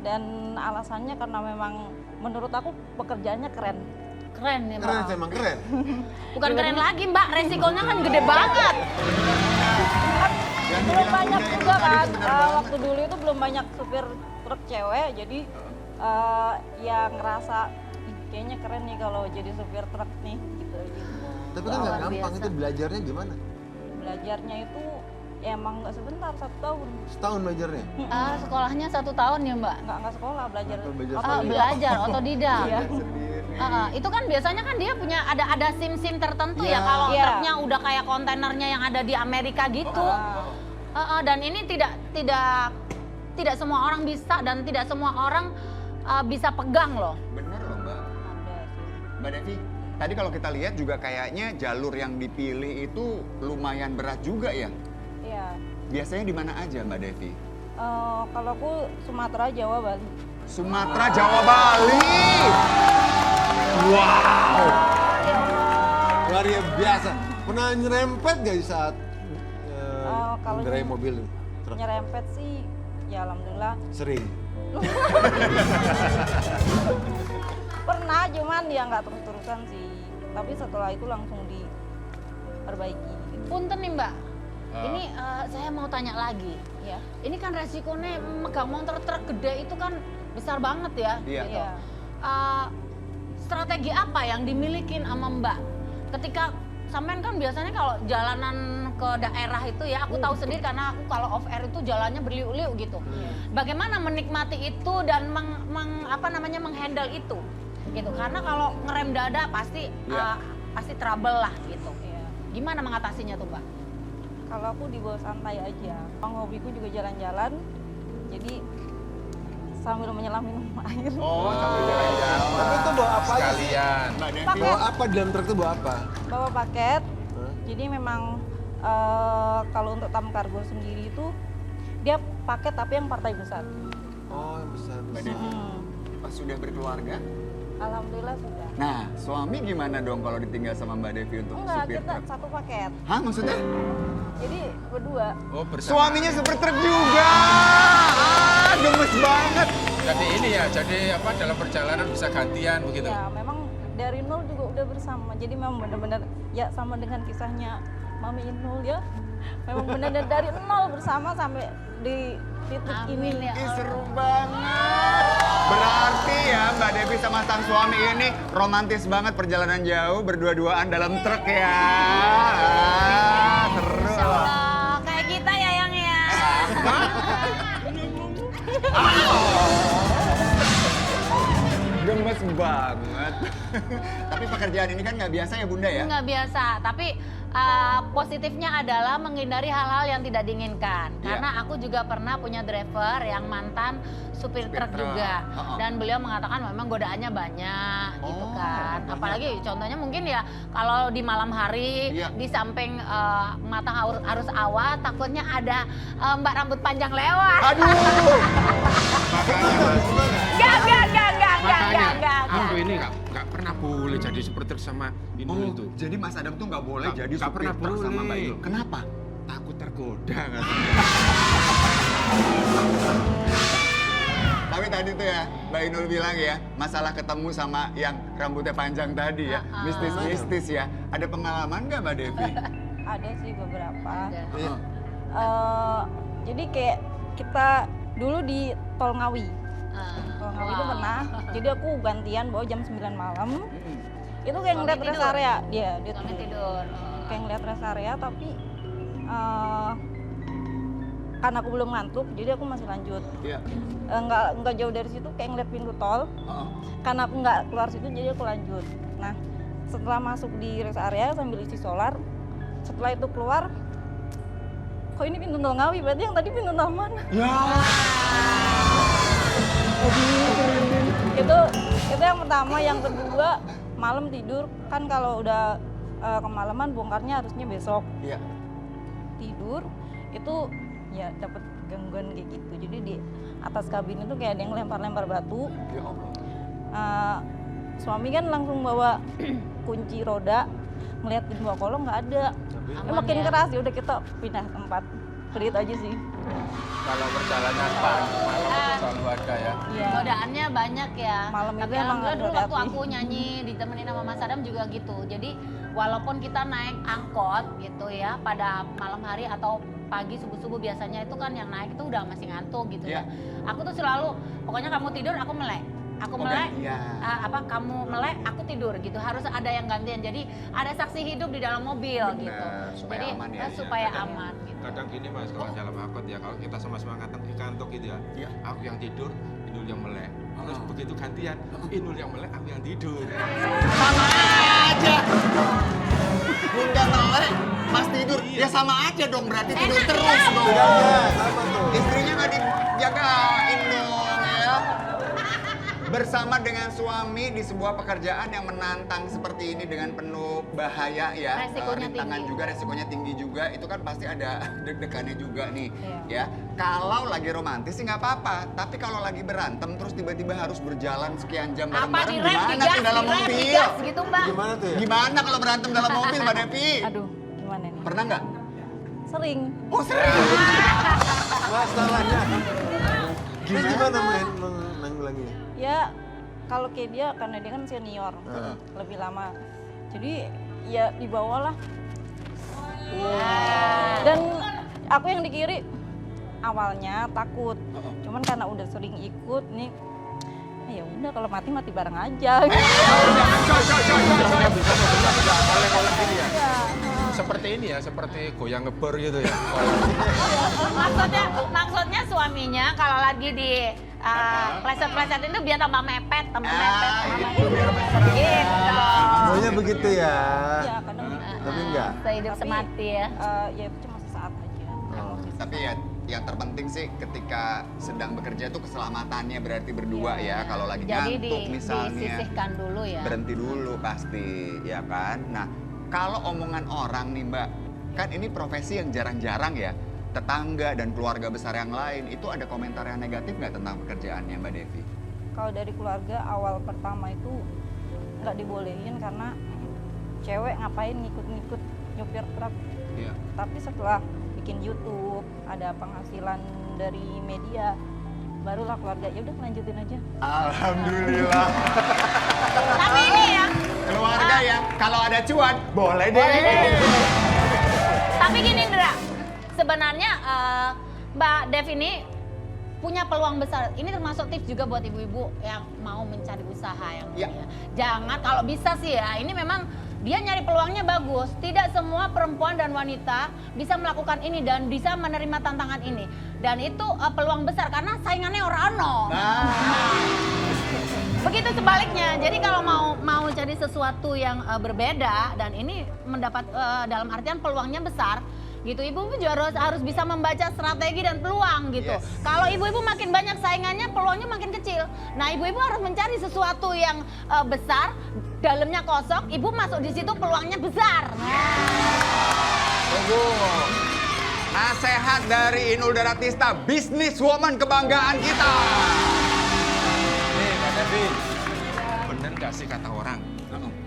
Dan alasannya karena memang menurut aku pekerjaannya keren. Keren ya Mbak. Keren, emang keren. Bukan keren lagi Mbak, resikonya kan gede banget. Belum banyak juga kan, waktu dulu itu belum banyak supir truk cewek, jadi ya ngerasa "Ih, kayaknya keren nih kalau jadi supir truk nih gitu. Tapi kan nggak gampang, itu belajarnya gimana? Belajarnya itu ya emang nggak sebentar, 1 tahun. Setahun belajarnya? Sekolahnya 1 tahun ya Mbak? Nggak sekolah, belajar. Belajar otodidak. Iya. Itu kan biasanya kan dia punya ada SIM tertentu ya Iya. kalau Iya. truknya udah kayak kontainernya yang ada di Amerika gitu. Dan ini tidak semua orang bisa dan tidak semua orang bisa pegang loh. Bener loh Mbak. Ada sih. Mbak Devi, tadi kalau kita lihat juga kayaknya jalur yang dipilih itu lumayan berat juga ya. Iya. Biasanya di mana aja Mbak Devi? Kalau aku Sumatera, Jawa, Bali. Sumatera, Jawa, Bali. Wow. Luar biasa. Pernah nyerempet gak di saat Kalau mengendarai mobil truk? nyerempet sih, ya alhamdulillah Sering. pernah, cuman ya nggak terus-terusan sih. Tapi setelah itu langsung diperbaiki. Punten nih Mbak, ini saya mau tanya lagi. Ya. Ini kan resikonya megang motor truk gede itu kan besar banget ya. Iya. Iya. Strategi apa yang dimilikin sama Mbak? Ketika sampean kan biasanya kalau jalanan ke daerah itu ya, aku tahu sendiri karena aku kalau off air itu jalannya berliuk-liuk gitu. Bagaimana menikmati itu dan menghandle itu? Gitu. Karena kalau ngerem dada pasti pasti trouble lah gitu. Iya. Gimana mengatasinya tuh, Mbak? Kalau aku dibawa santai aja. Hobiku juga jalan-jalan. Jadi sambil menyelam minum air. Oh, sambil jalan-jalan. Tapi itu bawa apa aja sih? Sekalian. Mbak Devi. Pakai. Bawa apa di dalam truk itu bawa apa? Bawa paket. Hah? Jadi memang kalau untuk tam kargo sendiri itu dia paket tapi yang partai besar. Oh, yang besar. Mbak Devi, pas sudah berkeluarga, Alhamdulillah sudah. Nah, suami gimana dong kalau ditinggal sama Mbak Devi untuk Enggak, supir kita truk? satu paket. Hah, maksudnya? Jadi berdua. Oh, bersama. Suaminya supir truk juga. Gemes banget. Jadi ini ya, jadi apa dalam perjalanan bisa gantian begitu. Ya, memang dari nol juga udah bersama. Jadi memang benar-benar ya sama dengan kisahnya Mami Inul ya. Memang benar-benar dari nol bersama sampai di titik Amin ini. ya Ih, Allah. seru banget. Berarti ya Mbak Devi sama sang suami ini romantis banget perjalanan jauh berdua-duaan dalam truk ya. Seru. Insya Allah, kayak kita ya yang ya. Gemes banget. Tapi pekerjaan ini kan nggak biasa ya Bunda ya? Nggak biasa, tapi positifnya adalah menghindari hal-hal yang tidak diinginkan. Iya. Karena aku juga pernah punya driver yang mantan supir truk truk. juga. Heeh. Dan beliau mengatakan memang godaannya banyak gitu Oh, kan. banyak. Apalagi contohnya mungkin ya kalau di malam hari Iya. di samping mata harus awas, takutnya ada mbak rambut panjang lewat. Aduh. Enggak. Aku ini nggak pernah boleh jadi supporter sama Inul itu. Jadi Mas Adam tuh nggak boleh Nggak- jadi nggak supir pernah truk sama boleh. Mbak Inul. Kenapa? Takut tergoda katanya. Tapi tadi tuh ya Mbak Inul bilang ya, masalah ketemu sama yang rambutnya panjang tadi ya, mistis-mistis ya. Ada pengalaman nggak Mbak Devi? Ada sih beberapa. Ada. Heeh. Jadi kayak kita dulu di Tol Ngawi. Tol Ngawi itu pernah. Jadi aku gantian bawa jam 9 malam. Itu kayak Suami ngeliat rest tidur? area. Dia Suami tidur. kayak ngeliat rest area tapi karena aku belum ngantuk jadi aku masih lanjut. Iya. Nggak jauh dari situ kayak ngeliat pintu tol. Heeh. Karena aku nggak keluar situ jadi aku lanjut. Nah setelah masuk di rest area sambil isi solar, setelah itu keluar, kok ini pintu tol Ngawi, berarti yang tadi pintu tol mana? Ya. Itu yang pertama. Yang kedua malam tidur kan kalau udah kemalaman bongkarnya harusnya besok. Iya. Tidur itu ya dapat gangguan kayak gitu. Jadi di atas kabin itu kayak ada yang lempar-lempar batu. Ya Allah. Suami kan langsung bawa kunci roda, ngeliat di bawah kolong nggak ada. Makin ya. keras ya udah kita pindah tempat. Pelit aja sih. Kalau perjalanan malam itu selalu ada ya. Iya. Godaannya banyak ya. Malam itu Tapi emang alhamdulillah dulu waktu hati-hati. aku nyanyi ditemenin sama Mas Adam juga gitu. Jadi walaupun kita naik angkot gitu ya pada malam hari atau pagi subuh-subuh biasanya itu kan yang naik itu udah masih ngantuk gitu ya. Aku tuh selalu pokoknya kamu tidur aku melek. Aku Oh, melek, gantian. kamu melek, aku tidur gitu. Harus ada yang gantian. Jadi ada saksi hidup di dalam mobil Benar, gitu. supaya Jadi aman ya. supaya aman gitu. Kadang gini Mas, kalau dalam angkot ya, kalau kita sama-sama kantuk gitu ya, Iya. aku yang tidur, Inul yang melek. Terus begitu gantian, Inul yang melek, aku yang tidur. Sama aja. Bunda melek, Mas tidur. Ya sama aja dong berarti tidur terus dong. Istrinya nggak dijagain dong ya. Bersama dengan suami di sebuah pekerjaan yang menantang seperti ini dengan penuh bahaya ya. Resikonya Rintangan tinggi. juga, resikonya tinggi juga. Itu kan pasti ada deg-degannya juga nih. Iya. Ya, kalau lagi romantis sih nggak apa-apa. Tapi kalau lagi berantem terus tiba-tiba harus berjalan sekian jam Apa bareng-bareng, direm, gimana digas, tuh dalam direm, mobil? digas gitu Mbak. Gimana tuh ya? Gimana kalau berantem dalam mobil, Mbak Devi? Aduh, gimana nih? Pernah nggak? Sering. Oh serius? Masalahnya. Terus gimana menanggulanginya? Ya kalau kayak dia karena dia kan senior, lebih lama. Jadi ya dibawalah. Dan aku yang di kiri awalnya takut. Cuman karena udah sering ikut nih, ya udah kalau mati mati bareng aja. Seperti ini ya, seperti goyang ngebor gitu ya. Maksudnya suaminya kalau lagi di pleset-pleset itu biar tambah mepet, gitu. Maunya begitu ya. Ya kadang Tapi enggak. Sehidup Tapi, semati ya. ya itu cuma sesaat aja. Tapi ya yang terpenting sih ketika sedang bekerja itu keselamatannya berarti berdua ya. Kalau lagi Jadi ngantuk misalnya. disisihkan dulu ya. Berhenti dulu pasti, ya kan? Nah, kalau omongan orang nih Mbak, kan ini profesi yang jarang-jarang ya. Tetangga dan keluarga besar yang lain, itu ada komentar yang negatif nggak tentang pekerjaannya Mbak Devi? kalau dari keluarga awal pertama itu nggak dibolehin karena cewek ngapain ngikut-ngikut nyupir truk. Iya. Tapi setelah bikin YouTube, ada penghasilan dari media, barulah keluarga ya udah lanjutin aja. Alhamdulillah. Tapi ini ya, Keluarga ya, kalau ada cuan, boleh deh. tapi gini Indra, sebenarnya Mbak Dev ini punya peluang besar. Ini termasuk tips juga buat ibu-ibu yang mau mencari usaha yang Ya. punya. Jangan, kalau bisa sih ya, ini memang dia nyari peluangnya bagus. Tidak semua perempuan dan wanita bisa melakukan ini dan bisa menerima tantangan ini. Dan itu peluang besar karena saingannya orang ano. Begitu sebaliknya. Jadi kalau mau cari sesuatu yang berbeda dan ini mendapat dalam artian peluangnya besar, gitu. Ibu-ibu juga harus bisa membaca strategi dan peluang gitu. Yes. Kalau ibu-ibu makin banyak saingannya, peluangnya makin kecil. Nah, ibu-ibu harus mencari sesuatu yang besar, dalamnya kosong, ibu masuk di situ peluangnya besar. Tunggu. Nasehat dari Inul Daratista, bisnis woman kebanggaan kita. Nih Mbak Devi, bener nggak sih kata orang?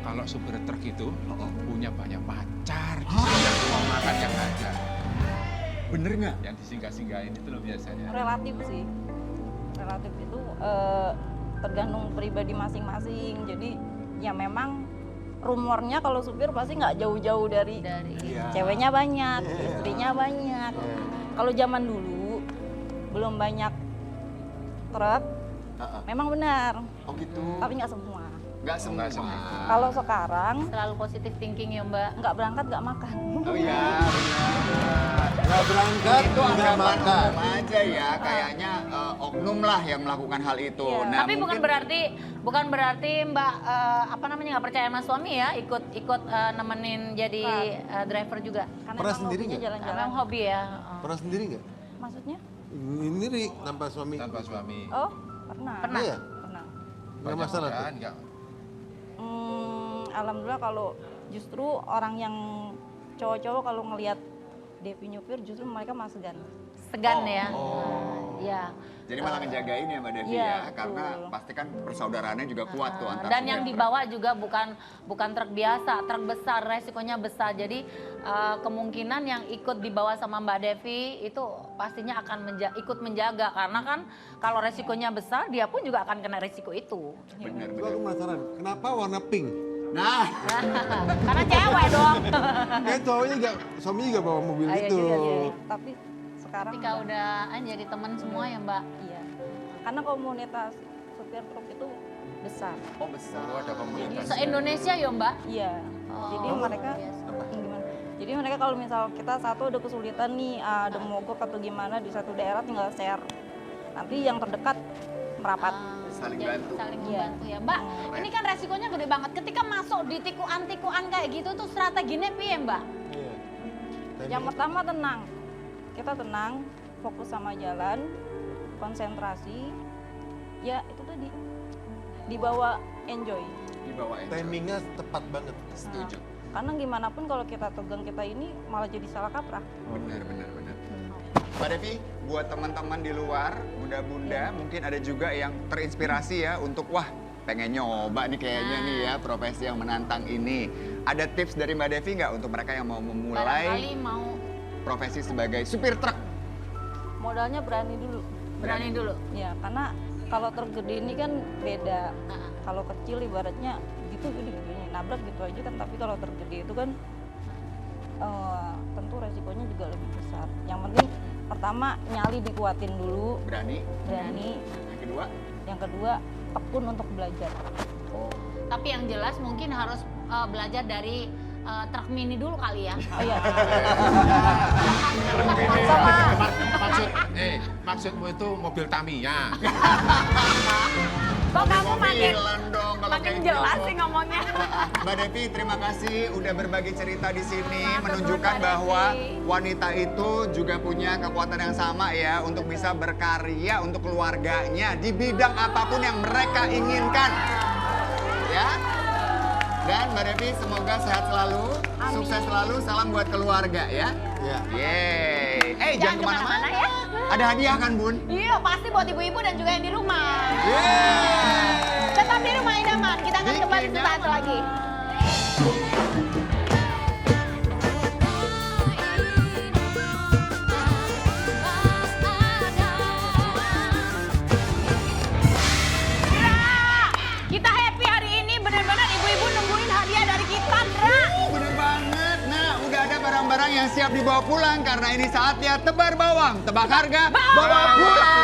Kalau supir truk itu punya banyak pacar, yang mau makan yang ada. Bener nggak? Yang disinggah-singgahin itu loh biasanya. Relatif sih, relatif itu tergantung pribadi masing-masing. Jadi ya memang rumornya kalau supir pasti nggak jauh-jauh dari ceweknya banyak, istrinya banyak. Kalau zaman dulu belum banyak truk, memang benar, Oh gitu. tapi nggak semua. Nggak semua. Kalau sekarang Selalu positif thinking ya Mbak. nggak berangkat nggak makan. Oh iya. Nggak berangkat, Itu nggak anggapan makan. umum aja ya, kayaknya oknum lah yang melakukan hal itu. Iya. Nah, Tapi bukan berarti Mbak nggak percaya sama suami ya, ikut nemenin jadi driver juga. Karena Pernah emang sendiri hobinya nggak? jalan-jalan. Emang hobi ya. Pernah sendiri nggak? Maksudnya? Sendiri tanpa suami. Tanpa suami. Oh, pernah. Pernah. Iya? Pernah. Nggak masalah tuh. Kan, nggak. Alhamdulillah kalau justru orang yang cowok-cowok kalau ngelihat Devi nyupir justru mereka malah segan. Segan ya. Iya. jadi malah ngejagain ya Mbak Devi Iya, ya, betul. karena pasti kan persaudaraannya juga kuat tuh antar Dan supir yang truk. dibawa juga bukan truk biasa, truk besar, resikonya besar. Jadi kemungkinan yang ikut dibawa sama Mbak Devi itu pastinya akan ikut menjaga karena kan kalau resikonya besar dia pun juga akan kena resiko itu. Bener, Itu bener. aku penasaran, kenapa warna pink? Nah, Karena cewek dong. Kan cowoknya juga, suaminya juga bawa mobil Iya itu. juga sih. Tapi sekarang Ketika udah jadi teman semua ya Mbak. iya. Karena komunitas supir truk itu besar. oh besar. Oh, ada komunitas. Se-Indonesia ya Mbak? Iya. Jadi Oh, mereka biasa. gimana? Jadi mereka kalau misal kita satu ada kesulitan nih, ada mogok atau gimana di satu daerah tinggal share. Nanti yang terdekat merapat. Saling Jadi bantu. Saling Iya. membantu ya Mbak. Ini kan resikonya gede banget. Ketika masuk di tikuan kayak gitu tuh strateginya piye Mbak? Iya. Yang pertama tenang. Kita tenang, fokus sama jalan, konsentrasi. Ya itu tadi. Dibawa enjoy. Dibawa enjoy. Timingnya tepat banget. Setuju. Karena gimana pun kalau kita tegang kita ini malah jadi salah kaprah. Benar, benar, benar. Mbak Devi, buat teman-teman di luar, bunda-bunda, mungkin ada juga yang terinspirasi ya untuk wah pengen nyoba nih kayaknya nih ya profesi yang menantang ini. Ada tips dari Mbak Devi nggak untuk mereka yang mau memulai Barangkali mau profesi sebagai supir truk? Modalnya berani dulu. berani dulu. Ya, karena kalau truk gede ini kan beda. Ah. Kalau kecil ibaratnya gitu gede-gedenya nabrak gitu aja kan, tapi kalau truk gede itu kan tentu resikonya juga lebih besar. Yang penting pertama nyali dikuatin dulu, Berani. berani. Yang kedua, Yang kedua tekun untuk belajar. Tapi yang jelas mungkin harus belajar dari truk mini dulu kali ya. Oh iya. Maksudmu itu mobil Tamiya. Kok kamu makin mobilan dong kalau makin kayak jelas gitu. sih ngomongnya. Mbak Devi, terima kasih udah berbagi cerita di sini, Matur menunjukkan Mbak bahwa Devi. wanita itu juga punya kekuatan yang sama ya untuk bisa berkarya untuk keluarganya di bidang apapun yang mereka inginkan. Ya. Dan Mbak Devi semoga sehat selalu, sukses selalu, salam buat keluarga ya. Iya. Yeay. Jangan kemana-mana ya. Ada hadiah kan, Bun? Iya, pasti buat ibu-ibu dan juga yang di rumah. Tetap di Rumah Idaman, kita akan kembali sesaat lagi. Kita happy hari ini, benar-benar ibu-ibu nungguin hadiah dari kita, Dra. Bener banget. Nah, udah ada barang-barang yang siap dibawa pulang karena ini saatnya tebar bawang. Tebak harga, bawa pulang.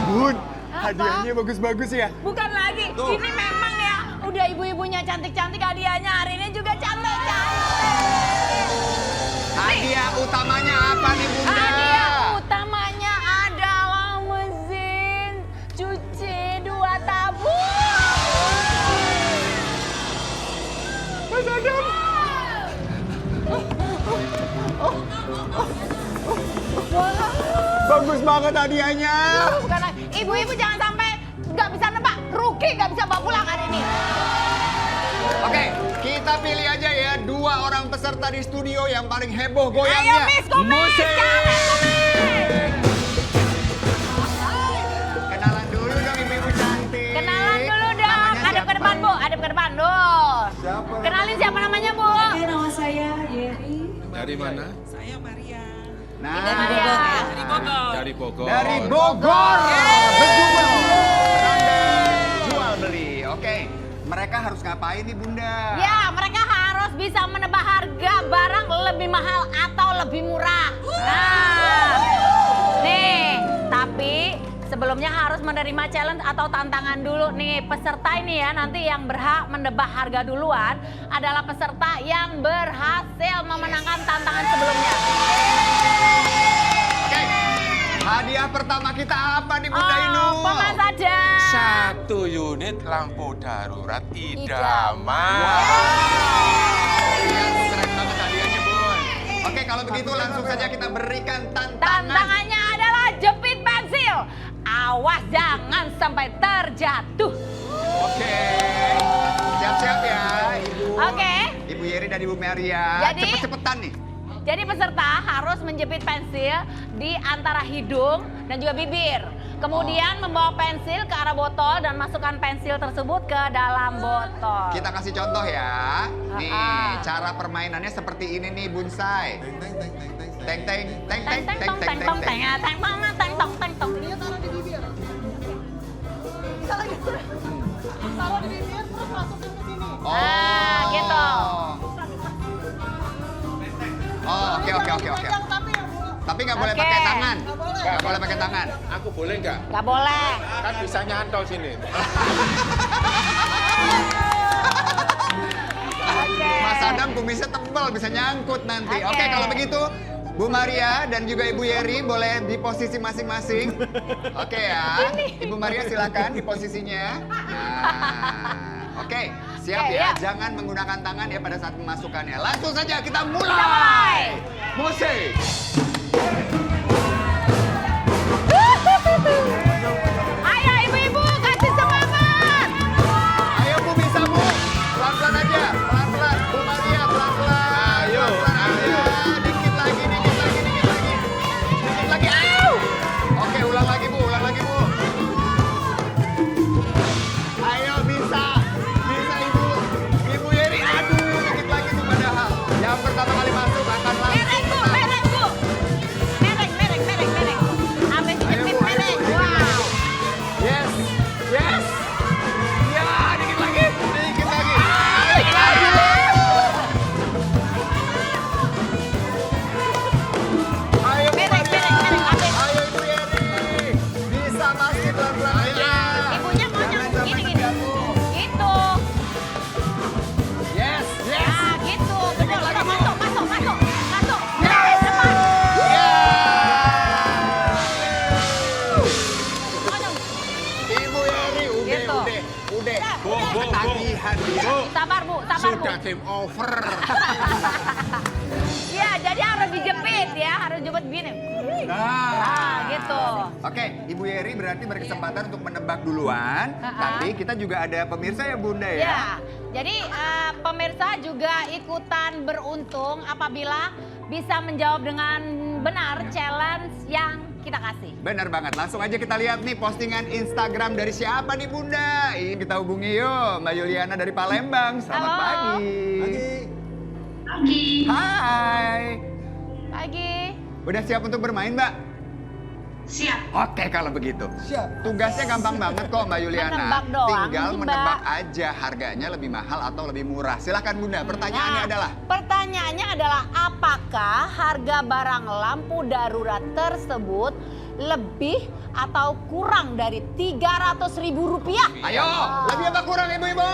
Bun, hadiahnya bagus-bagus ya. Bukan lagi, ini memang ya udah ibu-ibunya cantik-cantik, hadiahnya hari ini juga cantik-cantik. Hadiah utamanya apa nih, Bunda? Hadiah utamanya adalah mesin cuci 2 tabung. Mas Adam. Bagus banget hadiahnya. Bukan lagi, ibu-ibu jangan sampai nggak bisa nebak, rugi nggak bisa bawa pulang hari ini. Oke, kita pilih aja ya 2 orang peserta di studio yang paling heboh Ayo goyangnya. Miss Kumis, jalan Kumis. Kenalan dulu dong ibu-ibu cantik. Kenalan dulu dong, Namanya adep ke siapa? depan Bu, adep ke depan tuh. Kenalin siapa namanya Bu? Ini nama saya Yeri. Dari mana? Saya Maria. Nah, Dari Bogor. Dari Bogor. dari Bogor. Berjual. Jual beli. Oke, mereka harus ngapain nih Bunda? Ya, mereka harus bisa menebak harga barang lebih mahal atau lebih murah. Nah, nih, tapi sebelumnya harus menerima challenge atau tantangan dulu nih. Peserta ini ya, nanti yang berhak menebak harga duluan adalah peserta yang berhasil memenangkan tantangan sebelumnya. Oke, hadiah pertama kita apa nih Bunda Inul? Apa Mas Adam? 1 unit lampu darurat Idaman. idaman. Iya, keren banget hadiahnya Bun. Oke, kalau begitu langsung saja kita berikan tantangan. Tantangannya adalah jepit pensil. Awas jangan sampai terjatuh. Oke, siap-siap ya Ibu. Oke. Ibu Yeri dan Ibu Maria. Jadi- Cepet-cepetan nih. Jadi peserta harus menjepit pensil di antara hidung dan juga bibir. Kemudian membawa pensil ke arah botol dan masukkan pensil tersebut ke dalam botol. Kita kasih contoh ya. Nih, Ah. cara permainannya seperti ini nih Bunsai. Teng teng teng teng teng. Teng teng teng Teng teng teng teng tong teng teng teng. tong teng teng tong teng tong. Ah, gitu. Oh, oke. Tapi nggak boleh Oke. pakai tangan. Nggak boleh pakai tangan. Aku boleh nggak? Gak boleh. Kan bisa nyantol sini. Oke. Mas Adam kumisnya tebal, bisa nyangkut nanti. Oke. Oke, kalau begitu Bu Maria dan juga Ibu Yeri boleh di posisi masing-masing. Oke ya. Ibu Maria silakan di posisinya. Nah, oke. Siap Oke, ya. ya. Jangan menggunakan tangan ya pada saat memasukkannya. Langsung saja kita mulai. Kita mulai. Musik. Ayo ibu-ibu kasih semangat. Ayo Bu, bisa Bu. Pelan-pelan aja. Pelan-pelan. Bu Maria, pelan-pelan. Ayo, Pelan-pelan aja. Dikit lagi. Dikit lagi. Au! Oke, ulang lagi Bu. Ayo, bisa. Bisa Ibu. Ibu Yeri, aduh, dikit lagi tuh padahal. Yang pertama kali masuk akan langsung. Mereng bu, mereng bu. Mereng. Sampai Ayo, sedikit Bu, mereng. ayo, Bu. Wow. Yes. Ya, dikit lagi. Aduh. Ayo Bu Mereng, Maria. mereng, ambil. Ayo Ibu Yeri. Bisa masih pelan-pelan aja. Ibunya mau Jangan nyambung sampai gini. terjatuh. Gitu. Yes. Nah, gitu. Betul. lagi, Bu. Masuk. Nah, cepat. Ibu Yeri, Gitu. udah. Bu. Ketagihan dia. Sabar bu. Sudah game over. Iya, jadi harus dijepit. Wait ya, harus jemput begini. Nah, gitu. Oke, Ibu Yeri berarti berkesempatan untuk menebak duluan. Tapi kita juga ada pemirsa ya Bunda ya. Ya, jadi pemirsa juga ikutan beruntung apabila bisa menjawab dengan benar challenge yang kita kasih. Benar banget, langsung aja kita lihat nih postingan Instagram dari siapa nih Bunda. Ini kita hubungi yuk, Mbak Yuliana dari Palembang. Selamat Halo. pagi. Pagi. Hai. Pagi. Udah siap untuk bermain Mbak? Siap. Oke kalau begitu. Siap. Tugasnya gampang banget kok Mbak Yuliana. Menebak doang Tinggal sih, Mbak. menebak aja harganya lebih mahal atau lebih murah. Silahkan Bunda, pertanyaannya adalah. Pertanyaannya adalah apakah harga barang lampu darurat tersebut lebih atau kurang dari Rp300.000? Ayo, lebih apa kurang ibu-ibu?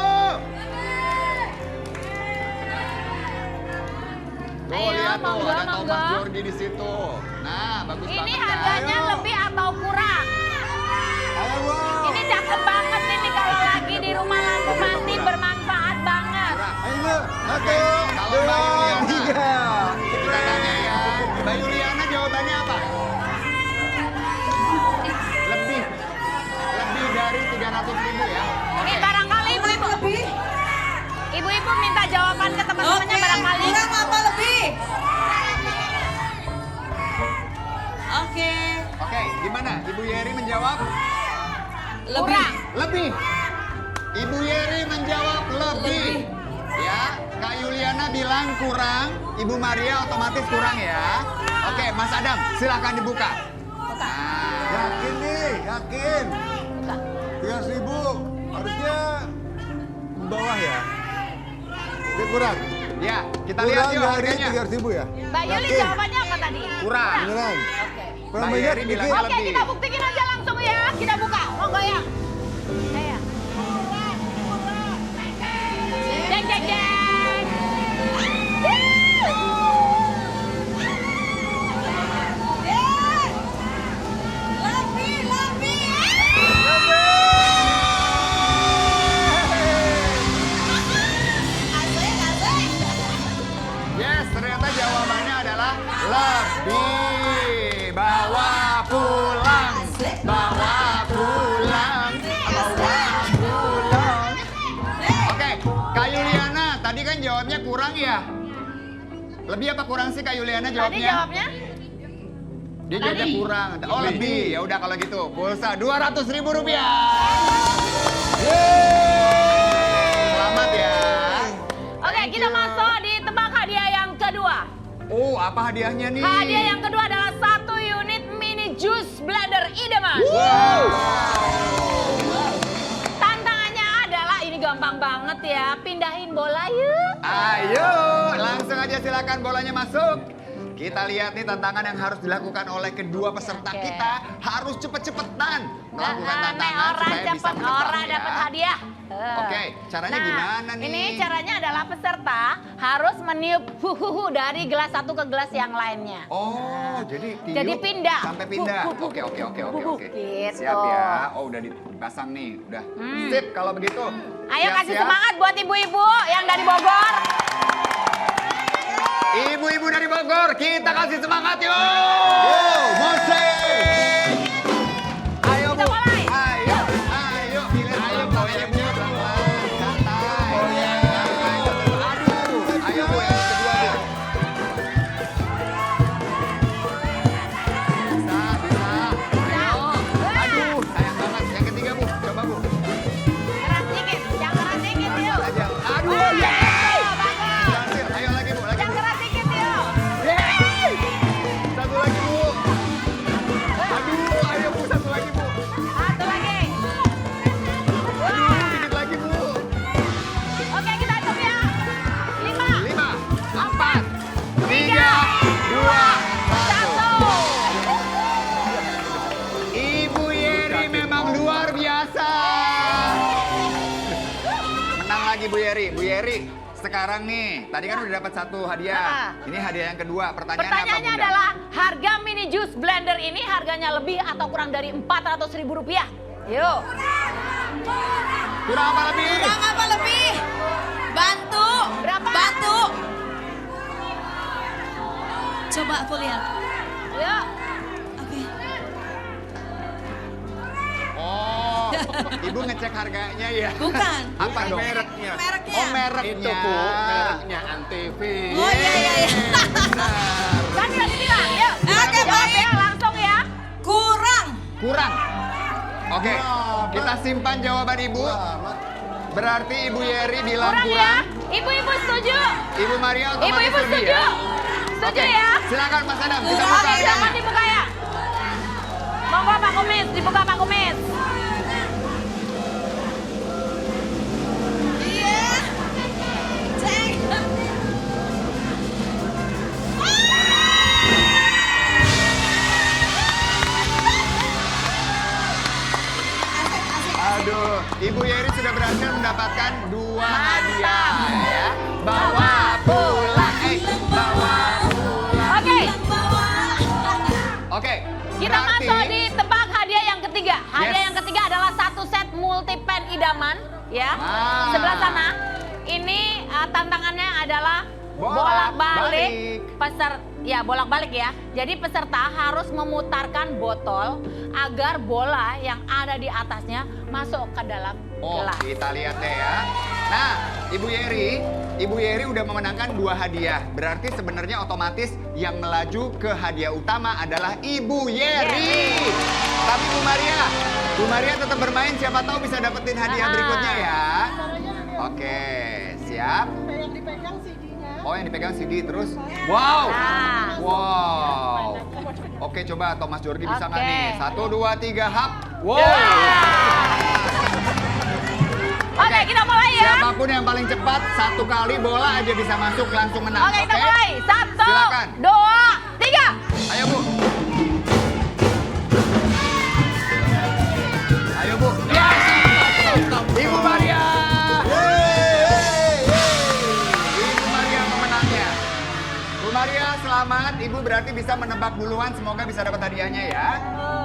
Tuh Ayo, lihat tuh, monggo, ada Thomas monggo. Jordi di situ. Nah, bagus Ini banget harganya kan? lebih atau kurang? Ayo, wow. Ini cakep banget ini kalau lagi di rumah lampu mati, bermanfaat banget. Ayo, Oke, kalau Mbak dua, Yuliana. tiga. Kita tanya ya, Mbak Yuliana jawabannya apa? Lebih dari 300.000 ya. Ini barangkali ibu-ibu. Ibu-ibu minta jawaban ke teman-temannya barangkali. Kurang apa lebih? Oke. Oke, gimana? Ibu Yeri menjawab Kurang. lebih. Ibu Yeri menjawab lebih. Ya, Kak Yuliana bilang kurang, Ibu Maria otomatis kurang ya. Oke, Mas Adam, silahkan dibuka. Nah, Yakin nih, yakin. 300.000 harusnya di bawah ya. Dia kurang. ya, kita lihat Kurang yuk dari harganya. 300.000 ya. Mbak Yuli Yakin? jawabannya apa tadi? Kurang. Beneran. Oke. Kurang Mbak banyak Yeri bilang dikit. Oke, lebih. kita buktikan aja langsung ya. Kita buka. Monggo ya. Saya. Jeng jeng jeng. Yes, ternyata jawabannya adalah lebih. Bawa pulang. Bawa pulang. Bawa pulang. Oke, Kak Yuliana, tadi kan jawabnya kurang ya? Lebih apa kurang sih Kak Yuliana Tadi jawabnya? jawabnya? Dia jawabnya kurang. Oh lebih. Ya udah kalau gitu, pulsa Rp200.000. Selamat ya. Oke, kita masuk di tebak hadiah yang kedua. Oh, apa hadiahnya nih? Hadiah yang kedua adalah 1 unit mini juice blender Ideman. Tantangannya adalah ini gampang banget ya, pindahin bola yuk. Ayo, langsung aja silakan bolanya masuk. Kita lihat nih tantangan yang harus dilakukan oleh kedua peserta Oke. kita. Harus cepet-cepetan melakukan tantangan orang supaya bisa cepet, menebak orang ya. dapat hadiah. Oke, caranya gimana nih? Ini caranya adalah peserta harus meniup huhuhu dari gelas satu ke gelas yang lainnya. Oh, jadi tiup Jadi pindah. sampai pindah. Hu, hu, Oke, oke, oke, oke, oke. Gitu. Siap ya. Oh, udah dipasang nih. Udah. Sip kalau begitu. Ayo kasih Siap-siap. semangat buat ibu-ibu yang dari Bogor. Ibu-ibu dari Bogor, kita kasih semangat yuk. Musik. Ayo Kita Bu. mulai. Ayo, pilih ayo bolanya Bu, pelan-pelan, santai. Santai. Aduh, ayo Bu yang kedua Bu. Bisa, bisa. Ayo. Aduh, sayang banget. Yang ketiga Bu, coba Bu. Keras dikit, yang keras dikit yuk. Aja. Aduh, ya. Berhasil. Ayo lagi Bu, lagi Yang Bu. keras dikit yuk. Satu lagi Bu. Aduh, ayo Bu, satu lagi Bu. Satu lagi. Aduh, dikit lagi Bu. Oke, kita hitung ya. 5, 5, 4, 3, 2, 1. Ibu Yeri memang luar biasa. Menang lagi Bu Yeri. Bu Yeri, sekarang nih, tadi kan udah dapat satu hadiah. Ini hadiah yang kedua. Pertanyaannya apa Pertanyaannya Bunda? adalah harga mini juice blender ini harganya lebih atau kurang dari Rp400.000? Yuk. Kurang apa lebih? Kurang apa lebih? Bantu. Berapa? Bantu. Coba aku lihat. Yuk. Oke. Oh, ibu ngecek harganya ya? Bukan. Apa dong? Mereknya. Mereknya. Oh, mereknya. Itu Bu, mereknya Antv. Oh iya. Benar. Kan udah dibilang, yuk. Oke, Jawab baik. ya, langsung ya. Kurang. Kurang. Oke, kita simpan jawaban ibu. Berarti Ibu Yeri bilang Kurang ya. kurang. Ibu-ibu setuju? Ibu Maria otomatis Ibu-ibu lebih setuju? ya. Setuju Oke, ya? silakan Mas Adam, kita Kurang. buka Oke, silakan harganya. dibuka ya. Monggo Pak Kumis, dibuka Pak Kumis. Iya. Cek. Aduh, Ibu Yeri sudah berhasil mendapatkan 2 hadiah ya. Bawa pulang, bawa pulang. Oke, Oke, kita berarti masuk di tebak hadiah yang ketiga. Hadiah Yes. yang ketiga adalah 1 set multipen idaman, ya. Ah. Sebelah sana. Ini tantangannya adalah Bolak-balik. bolak-balik ya. Jadi peserta harus memutarkan botol agar bola yang ada di atasnya masuk ke dalam Oh, gelas. kita lihat deh ya. Nah, Ibu Yeri udah memenangkan 2 hadiah. Berarti sebenarnya otomatis yang melaju ke hadiah utama adalah Ibu Yeri. Tapi Bu Maria tetap bermain. Siapa tahu bisa dapetin hadiah berikutnya ya. Oke, siap. Yang dipegang CD-nya. Oh, yang dipegang CD terus. Wow. Nah. Wow. Oke, coba Thomas Jordi bisa nggak Oke. nih? 1, 2, 3, hap. Wow. Oke, kita mulai ya. Siapapun yang paling cepat, 1 kali bola aja bisa masuk langsung menang. Oke, kita mulai. 1, Silakan. 2, 3. Ayo Bu. Ayo Bu. Yes. Ibu Maria. Ibu Maria pemenangnya. Bu Maria selamat. Ibu berarti bisa menebak duluan. Semoga bisa dapat hadiahnya ya.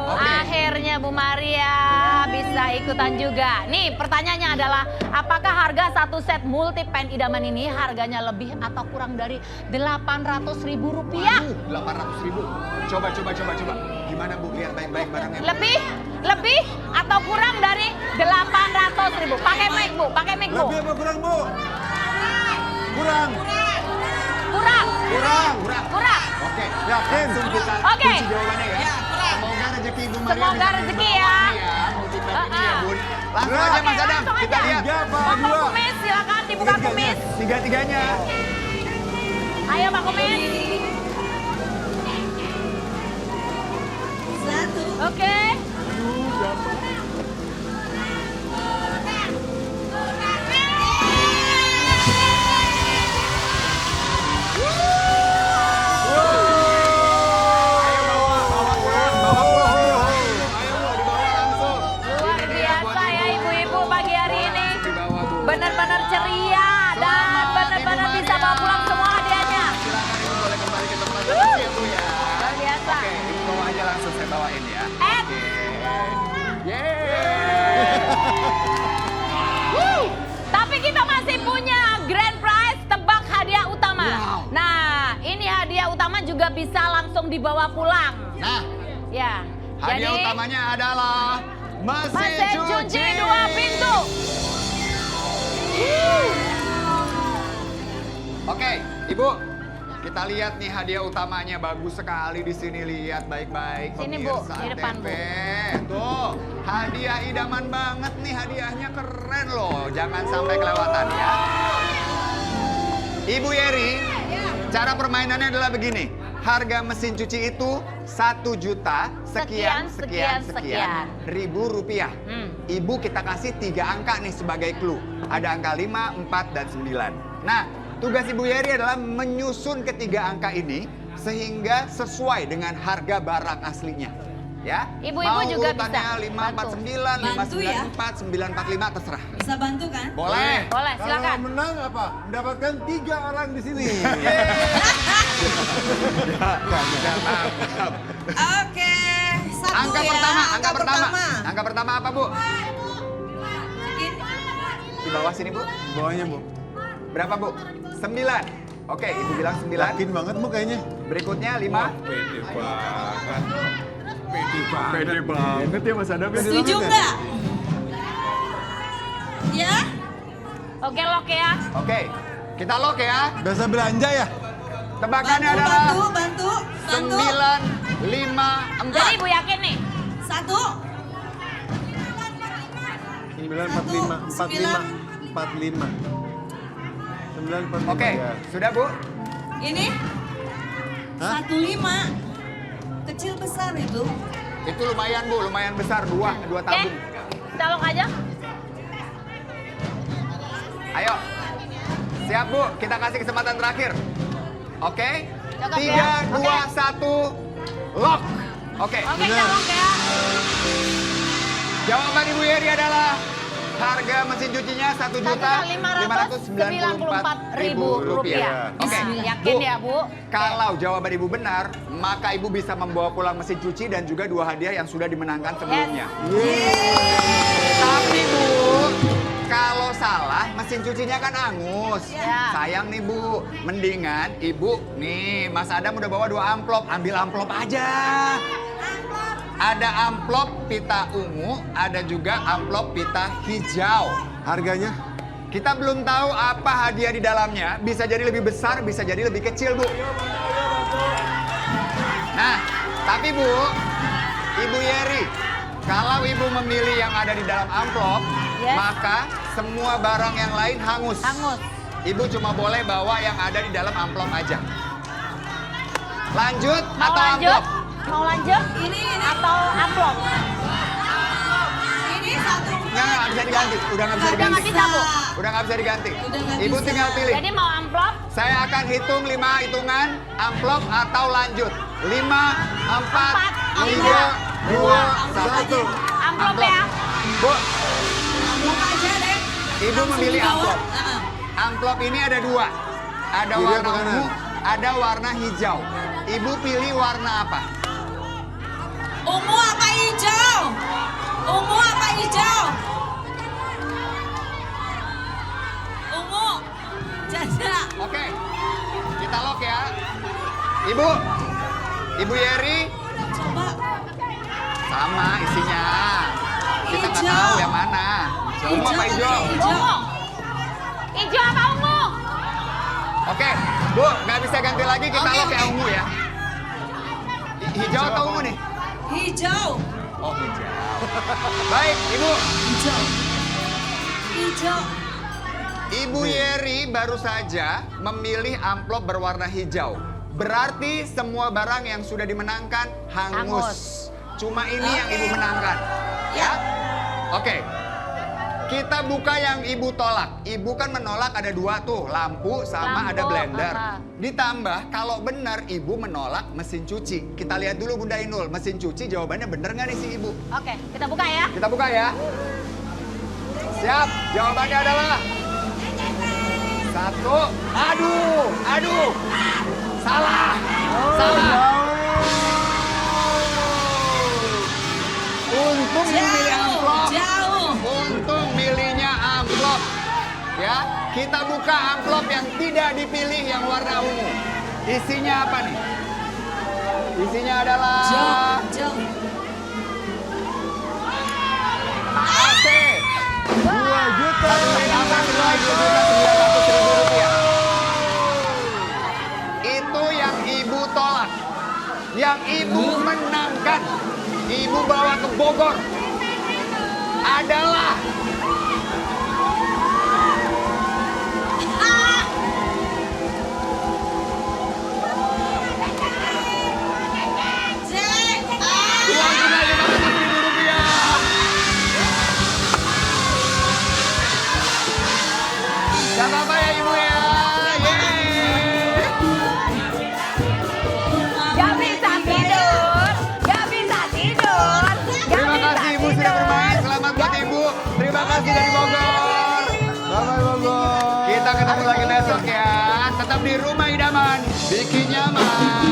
Oke. Akhirnya Bu Maria bisa ikutan juga. Nih pertanyaannya adalah apakah harga 1 set multipen idaman ini harganya lebih atau kurang dari Rp800.000? Waduh, 800.000. Coba. Gimana Bu? Lihat baik-baik barangnya. Lebih atau kurang dari 800.000? Pakai mic Bu, pakai mic Bu. Lebih apa kurang, Bu? Kurang. Kurang. Oke, Yakin? langsung kita Oke. kunci jawabannya ya. Semoga rezeki Ibu Maria Semoga bisa rezeki membawa ya. ini ya. Multipen ini ya Bun. Langsung Oke, aja Mas Adam, langsung kita aja. lihat. 3 apa Monggo 2? Kumis, silakan dibuka Kumis. Tiga-tiganya. Ayo Pak Kumis. 1. Oke. Dibawa langsung. Luar Ini dia buat biasa ya Ibu. ibu-ibu pagi hari ini. Dibawa Bu. Benar-benar ceria dan Selamat, benar-benar Ibu bisa Maria. bawa pulang semua hadiahnya. Silakan Ibu boleh kembali ke tempat ya Bu ya. Luar biasa. Oke, Ibu bawa aja langsung saya bawain ya. Eh. Oke. Yeay. Tapi kita masih punya grand prize tebak hadiah utama. Wow. Nah, ini hadiah utama juga bisa langsung dibawa pulang. Nah, Ya. hadiah Jadi utamanya adalah mesin cuci 2 pintu. Oke, Ibu, kita lihat nih hadiah utamanya bagus sekali di sini. Lihat baik-baik. Sini, Bu, pemirsa di depan, Bu. TV. Tuh, hadiah idaman banget nih, hadiahnya keren loh. Jangan sampai kelewatan ya. Ibu Yeri, cara permainannya adalah begini. Harga mesin cuci itu 1 juta sekian ribu rupiah. Ibu kita kasih 3 angka nih sebagai clue. Ada angka 5, 4, dan 9. Nah, tugas Ibu Yeri adalah menyusun ketiga angka ini sehingga sesuai dengan harga barang aslinya. Ya, Ibu-ibu juga bisa urutannya 549, Bantu ya. 594, 945 terserah. Bisa bantu kan? Boleh. Boleh, Kalau silakan. menang apa? Mendapatkan 3 orang di sini. Oke. 1 Angka ya. pertama, Angka pertama apa, Bu? Di bawah sini, Bu. Bawahnya, Bu. Berapa, Bu? 9. Oke, Ibu bilang 9. Yakin banget Bu kayaknya. Berikutnya 5. Pede banget. Pede banget ya Mas Adam. Setuju nggak? Ya? Oke, lock ya. Oke, kita lock ya. Biasa belanja ya? Tebakannya Bantu, adalah bantu, bantu. 9, 5, 4. Jadi Ibu yakin nih? 1, 945, 45. Oke, Ya. sudah Bu? ini Hah? 15. Kecil besar itu. Itu lumayan Bu, lumayan besar. Dua Oke, tabung. kita lock aja. Ayo. Siap Bu, kita kasih kesempatan terakhir. Oke? Cakep 3, ya. 2, Oke. 1, lock. Oke. Oke, kita lock ya. Jawaban Ibu Yeri adalah harga mesin cucinya Rp1.594.000. Oke, Yakin ya, Bu? Kalau jawaban Ibu benar, maka Ibu bisa membawa pulang mesin cuci dan juga 2 hadiah yang sudah dimenangkan sebelumnya. Tapi Bu, kalau salah mesin cucinya kan angus. Ya. Sayang nih Bu, mendingan Ibu, nih Mas Adam udah bawa 2 amplop, ambil amplop aja. Ada amplop pita ungu, ada juga amplop pita hijau. Harganya? Kita belum tahu apa hadiah di dalamnya, bisa jadi lebih besar, bisa jadi lebih kecil Bu. Nah, tapi Bu, Ibu Yeri, kalau Ibu memilih yang ada di dalam amplop, Yes. maka semua barang yang lain hangus. Hangus. Ibu cuma boleh bawa yang ada di dalam amplop aja. Lanjut Mau atau lanjut? amplop? Mau lanjut? Ini. Atau amplop? Ini 1. Nggak bisa diganti. Udah nggak bisa Udah nggak diganti. bisa, Bu. Udah nggak bisa diganti. Udah nggak Ibu bisa. tinggal pilih. Jadi mau amplop? Saya akan hitung 5 hitungan, amplop atau lanjut. 5, 4, 3, 2, 1. Amplop ya? Bu, Amplop aja deh. Ibu Langsung memilih dibawa. amplop. Amplop ini ada 2. Ada Kiri warna apa kanan? ungu, ada warna hijau. Ibu pilih warna apa? Ungu apa hijau? Ungu apa hijau? Ungu. Janda. Oke, kita lock ya. Ibu Yeri, Coba. sama isinya. Kita nggak Hijau. tahu yang mana. Ungu apa hijau? Ungu. Hijau apa ungu? Oke, Bu, nggak bisa ganti lagi, kita Oke, lock ya oke. ungu ya. Hijau atau ungu nih? Hijau. Oh, hijau. Baik, Ibu. Hijau. Hijau. Ibu Yeri baru saja memilih amplop berwarna hijau. Berarti semua barang yang sudah dimenangkan hangus. Hangus. Cuma ini yang Oke. Ibu menangkan. Ya? Oke. Kita buka yang Ibu tolak. Ibu kan menolak ada 2 tuh, lampu sama Lampu, ada blender. aha. Ditambah kalau benar Ibu menolak mesin cuci. Kita lihat dulu Bunda Inul, mesin cuci jawabannya benar nggak nih si Ibu? Oke, kita buka ya. Kita buka ya. Siap, jawabannya adalah 1. Aduh. Salah. Untung Ibu milih amplop. Jauh. Untung milihnya amplop. Ya, kita buka amplop yang tidak dipilih yang warna ungu. Isinya apa nih? Isinya adalah Jauh. AC. 2 juta. Rupiah. Itu yang Ibu tolak. Yang Ibu menangkan. Ibu bawa ke Bogor. Adalah Rp2.500.000. Gak apa-apa ya Ibu ya. Yeay. Gak bisa tidur. Gak bisa tidur. Terima kasih Ibu sudah bermain. Selamat buat Ibu. Terima kasih dari Bogor. Selamat Bogor. Kita ketemu lagi besok ya. Tetap di rumah idaman. Bikin nyaman.